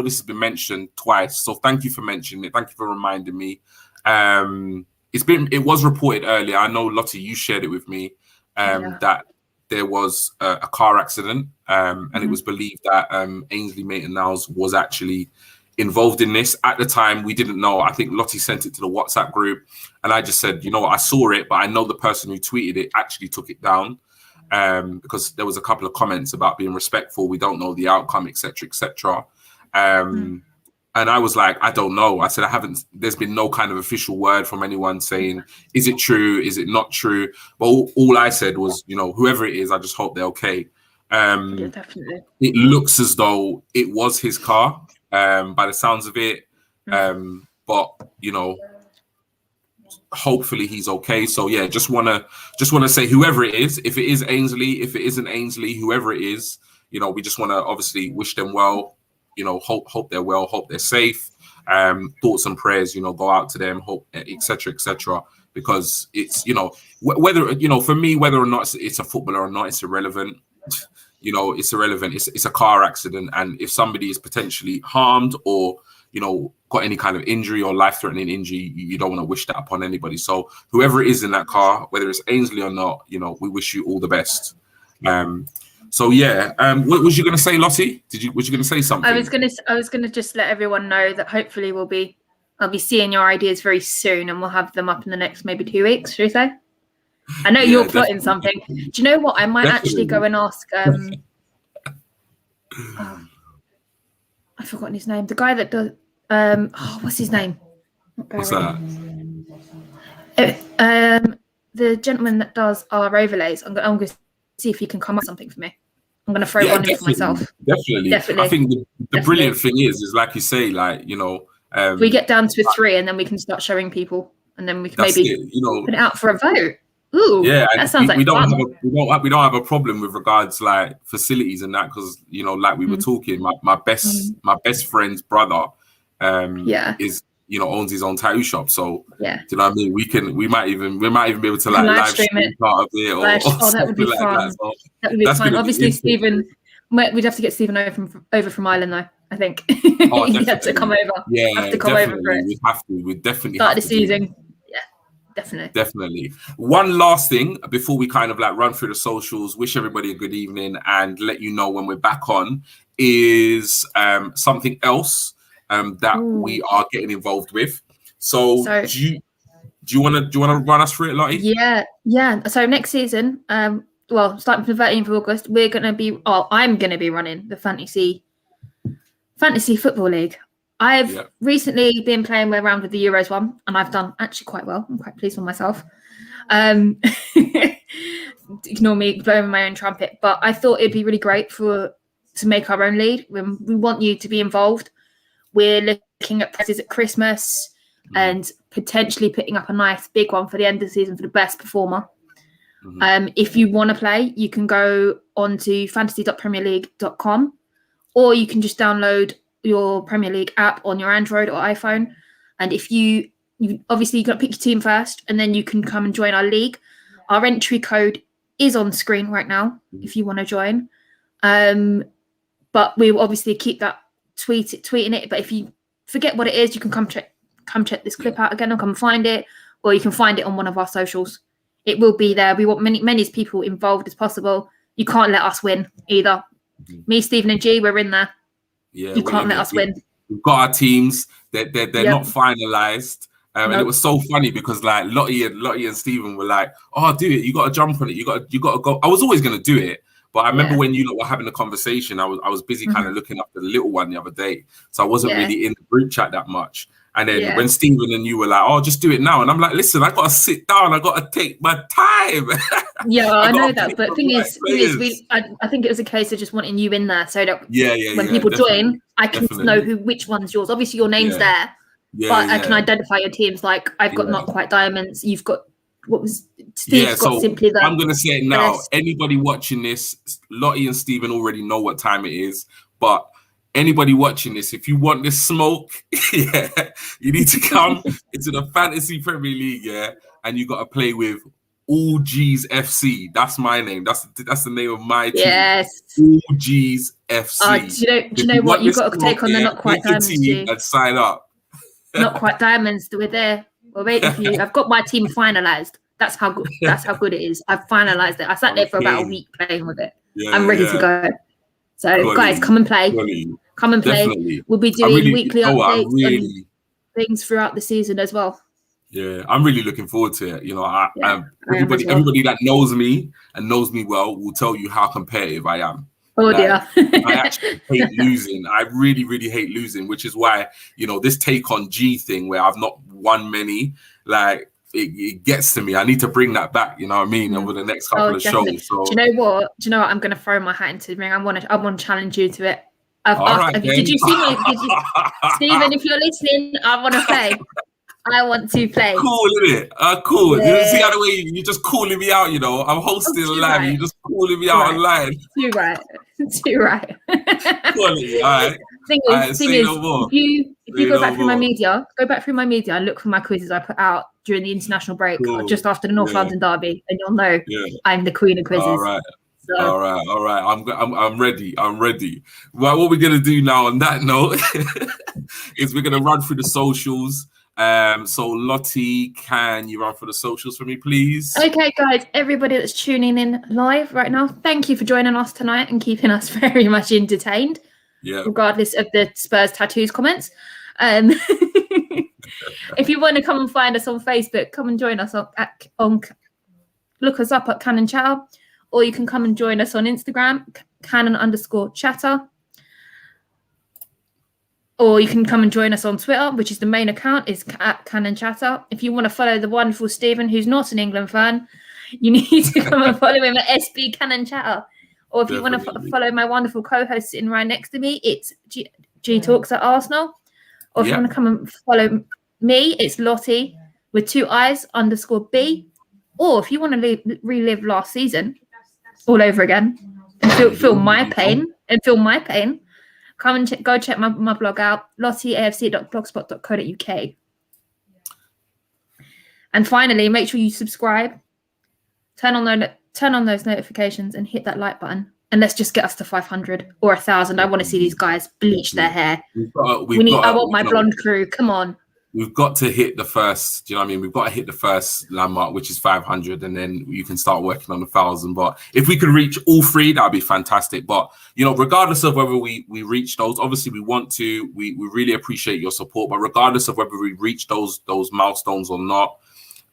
this has been mentioned twice, so thank you for mentioning it. Thank you for reminding me. It was reported earlier. I know Lottie, you shared it with me that there was a car accident, and it was believed that Ainsley Maitland-Niles was actually involved in this. At the time, we didn't know. I think Lottie sent it to the WhatsApp group, and I just said, you know what, I saw it, but I know the person who tweeted it actually took it down. Because there was a couple of comments about being respectful, we don't know the outcome, etc. And I was like, I don't know. I said, there's been no kind of official word from anyone saying, is it true? Is it not true? But all I said was, whoever it is, I just hope they're okay. Definitely. It looks as though it was his car, by the sounds of it. But, hopefully he's okay. So just wanna say, whoever it is, if it is Ainsley, if it isn't Ainsley, whoever it is, we just want to obviously wish them well. Hope they're well, hope they're safe. Thoughts and prayers, go out to them, hope, etc. Because it's whether for me, whether or not it's a footballer or not, it's irrelevant. It's irrelevant. It's a car accident, and if somebody is potentially harmed or got any kind of injury or life-threatening injury, you don't want to wish that upon anybody. So whoever it is in that car, whether it's Ainsley or not, we wish you all the best. What was you going to say, Lottie? Was you going to say something? I was going to just let everyone know that hopefully I'll be seeing your ideas very soon, and we'll have them up in the next maybe 2 weeks, should we say? I know you're plotting something. Do you know what? I might actually go and ask. I've forgotten his name. The guy that does. What's his name? What's that? The gentleman that does our overlays. I'm going to see if he can come up with something for me. I'm going to throw one in for myself. Definitely. I think the brilliant thing is like you say, like, you know, we get down to 3 and then we can start showing people, and then we can maybe put it out for a vote. Ooh, yeah, that sounds like fun. We don't have a problem with regards like facilities and that, because, you know, like we were talking, my best friend's brother is, you know, owns his own tattoo shop. So do you know what I mean? We might even be able to like live stream it, part of it, or that would be like fun. That would be fun. Obviously, Stephen, we'd have to get Stephen over from Ireland though. I think he'd have to come over. Yeah, have to come over for it. We definitely start the season. Definitely. One last thing before we kind of like run through the socials, wish everybody a good evening and let you know when we're back on, is something else that we are getting involved with. So do you want to run us through it, Lottie? Yeah. So next season, starting from the 13th of August, I'm going to be running the Fantasy Football League. I've recently been playing around with the Euros one, and I've done actually quite well. I'm quite pleased with myself. Ignore me blowing my own trumpet, but I thought it'd be really great to make our own league. We want you to be involved. We're looking at prizes at Christmas and potentially putting up a nice big one for the end of the season for the best performer. If you want to play, you can go on to fantasy.premierleague.com, or you can just download your Premier League app on your Android or iPhone. And if you obviously got to pick your team first, and then you can come and join our league. Our entry code is on screen right now if you want to join. But we will obviously keep that tweeting it. But if you forget what it is, you can come check this clip out again, or come find it, or you can find it on one of our socials. It will be there. We want many people involved as possible. You can't let us win either. Me, Stephen, and G, we're in there. Yeah, you can't let us win. We've got our teams. They're not finalized. And it was so funny because like Lottie and Stephen were like, "Oh, do it! You got to jump on it. You got to go." I was always going to do it, but I remember when you lot were having a conversation, I was busy kind of looking after the little one the other day, so I wasn't really in the group chat that much. And then when Stephen and you were like, "Oh, just do it now," and I'm like, "Listen, I got to sit down. I got to take my time." Yeah, I know that, but thing is, I think it was a case of just wanting you in there so that when people join, I can know which one's yours. Obviously, your name's there, but I can identify your teams. Like I've got Not Quite Diamonds. You've got Steve's got Simply There. I'm gonna say it now. Anybody watching this, Lottie and Stephen already know what time it is, but anybody watching this, if you want this smoke, you need to come into the Fantasy Premier League, and you got to play with All G's FC. That's my name. That's the name of my team. Yes. All G's FC. Do you know what? You've got to take on the Not Quite Diamonds team and sign up. Not Quite Diamonds. We're there. We're waiting for you. I've got my team finalized. That's how good it is. I've finalized it. I sat there for about a week playing with it. I'm ready to go. So guys, come and play. Come and play. Definitely. We'll be doing weekly updates and things throughout the season as well. Yeah, I'm really looking forward to it. You know, everybody that knows me and knows me well will tell you how competitive I am. Oh dear. I actually hate losing. I really, really hate losing, which is why, you know, this take on G thing where I've not won many, like it gets to me. I need to bring that back, you know what I mean, over the next couple of shows. So. Do you know what? I'm going to throw my hat into the ring. I want to challenge you to it. Did you see me? Stephen, if you're listening, I want to play. I want to play. Cool, isn't it? Cool. Yeah. You see how the way you're just calling me out, you know? I'm hosting live. Right. You're just calling me out online. Too right. Quality, all right. Thing is, if you go back through my media, and look for my quizzes I put out during the international break, just after the North London derby, and you'll know I'm the queen of quizzes. All right. So. All right. I'm ready. Right, what we're gonna do now on that note is we're gonna run through the socials. So Lottie, can you run for the socials for me, please? Okay, guys, everybody that's tuning in live right now, thank you for joining us tonight and keeping us very much entertained. Yeah. Regardless of the Spurs tattoos comments. If you want to come and find us on Facebook, come and join us look us up at Cannon Chatter, or you can come and join us on Instagram, Cannon_chatter. Or you can come and join us on Twitter, which is the main account, is at Cannon Chatter. If you want to follow the wonderful Stephen, who's not an England fan, you need to come and follow him at SB Cannon Chatter. Or if you want to follow my wonderful co-host sitting right next to me, it's G Talks at Arsenal. Or if you want to come and follow me, it's Lottie with 2 I's _B. Or if you want to relive last season all over again and feel my pain, come and go check my blog out, lottieafc.blogspot.co.uk. And finally, make sure you subscribe, turn on those notifications, and hit that like button. And let's just get us to 500 or 1,000. I want to see these guys bleach their hair. I want my blonde crew. Come on. We've got to hit the first, do you know what I mean? We've got to hit the first landmark, which is 500, and then you can start working on 1,000. But if we could reach all 3, that'd be fantastic. But, you know, regardless of whether we reach those, obviously we want to, we really appreciate your support. But regardless of whether we reach those milestones or not,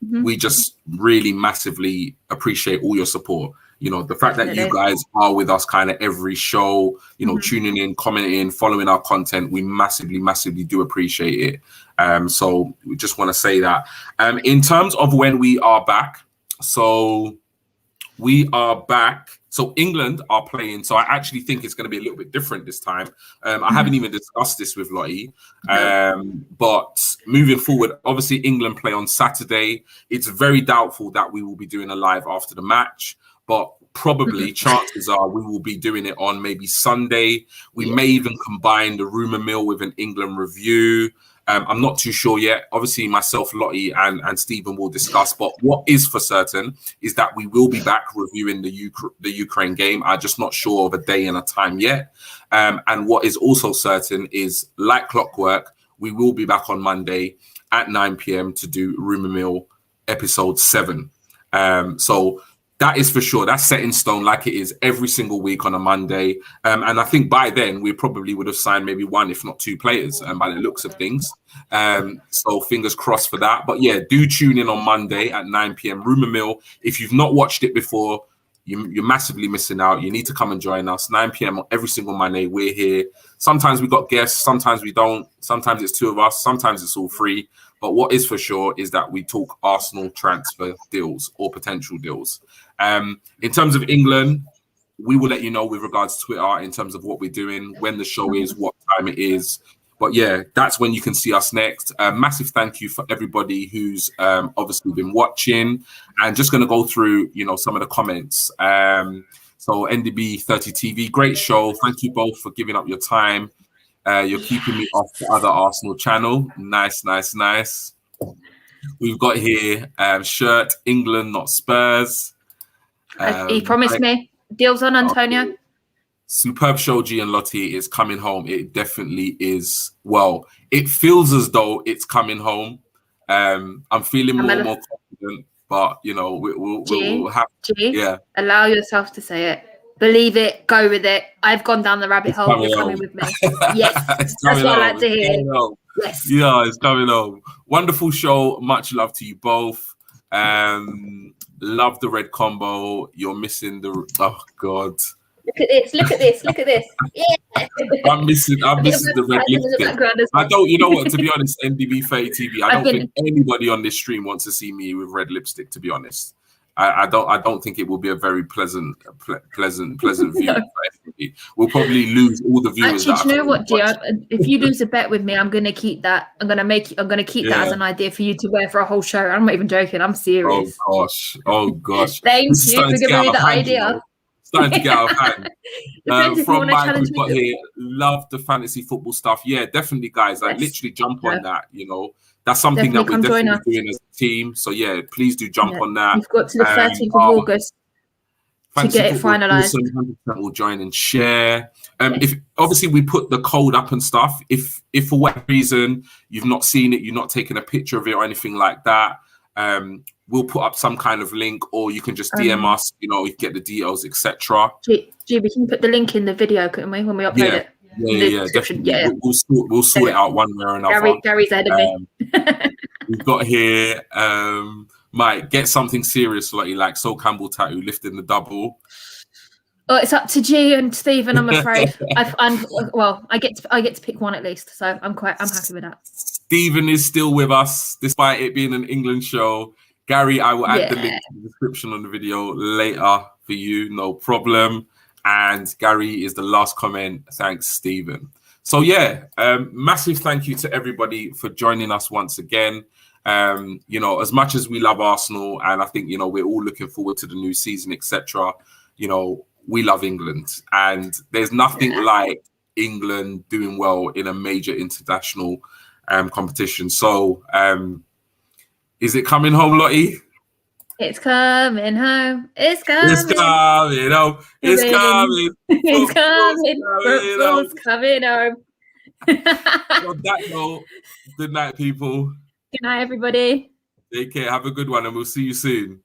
we just really massively appreciate all your support. You know, the fact that you guys are with us kind of every show, you know, tuning in, commenting, following our content, we massively, massively do appreciate it. So we just want to say that. In terms of when we are back, so we are back. So England are playing. So I actually think it's going to be a little bit different this time. I haven't even discussed this with Lottie. But moving forward, obviously England play on Saturday. It's very doubtful that we will be doing a live after the match. But probably chances are we will be doing it on maybe Sunday. We may even combine the rumour mill with an England review. I'm not too sure yet. Obviously, myself, Lottie, and Stephen will discuss. But what is for certain is that we will be back reviewing the Ukraine game. I'm just not sure of a day and a time yet. And what is also certain is, like clockwork, we will be back on Monday at 9 p.m. to do rumour mill episode 7. So that is for sure. That's set in stone, like it is every single week on a Monday. And I think by then we probably would have signed maybe 1, if not 2 players, by the looks of things. So fingers crossed for that. But yeah, do tune in on Monday at 9 p.m. Rumour Mill. If you've not watched it before, you're massively missing out. You need to come and join us. 9 p.m. on every single Monday. We're here. Sometimes we got guests. Sometimes we don't. Sometimes it's 2 of us. Sometimes it's all 3. But what is for sure is that we talk Arsenal transfer deals or potential deals. In terms of England, we will let you know with regards to Twitter in terms of what we're doing, when the show is, what time it is. But yeah, that's when you can see us next. Massive thank you for everybody who's obviously been watching. And just going to go through, you know, some of the comments. So NDB 30 TV, great show. Thank you both for giving up your time. You're keeping me off the other Arsenal channel. Nice, nice, nice. We've got here shirt, England, not Spurs. He promised me. Deals on Antonio. Okay. Superb show, G and Lottie is coming home. It definitely is. Well, it feels as though it's coming home. I'm feeling more and more confident, but you know, we'll have to. Yeah. Allow yourself to say it. Believe it. Go with it. I've gone down the rabbit hole. You're coming with me. Yes, that's what I like to hear. Yes. Yeah, it's coming home. Wonderful show. Much love to you both. Love the red combo. You're missing the. Oh God. Look at this! Look at this! Look at this! Yeah. I'm missing the red lipstick. I don't. You know what? To be honest, NDB 30 TV. I don't think anybody on this stream wants to see me with red lipstick. To be honest, I don't think it will be a very pleasant view. No. We'll probably lose all the viewers. Actually, do you know what, dear? If you lose a bet with me, I'm gonna keep that. I'm gonna keep that as an idea for you to wear for a whole show. I'm not even joking. I'm serious. Oh gosh. Thank you for giving me the idea. Starting to get out of hand. From Mike, we've got here, love the fantasy football stuff. Yeah, definitely, guys. Like, literally jump on that. You know, that's something that we're definitely doing as a team. So yeah, please do jump on that. We've got to the 13th of August to get it finalized. 100% will join and share. If obviously we put the code up and stuff. If for whatever reason you've not seen it, you're not taking a picture of it or anything like that. We'll put up some kind of link, or you can just DM us, you know, get the details, etc. Gee, we can put the link in the video, couldn't we, when we upload it? Yeah, definitely. Yeah. We'll sort it out one way or another. Gary's ahead of me. We've got here, Mike, get something serious, like Sol Campbell tattoo, lifting the double. Oh, it's up to G and Stephen, I'm afraid. I get to pick one at least, so I'm happy with that. Stephen is still with us, despite it being an England show. Gary, I will add the link to the description on the video later for you, no problem. And Gary is the last comment. Thanks, Stephen. So yeah, massive thank you to everybody for joining us once again. You know, as much as we love Arsenal, and I think, you know, we're all looking forward to the new season, etc. You know, we love England, and there's nothing like England doing well in a major international competition. So, is it coming home, Lottie? It's coming home. It's coming. It's coming home. It's coming. It's coming. Football's coming home. On that note, good night, people. Good night, everybody. Take care. Have a good one, and we'll see you soon.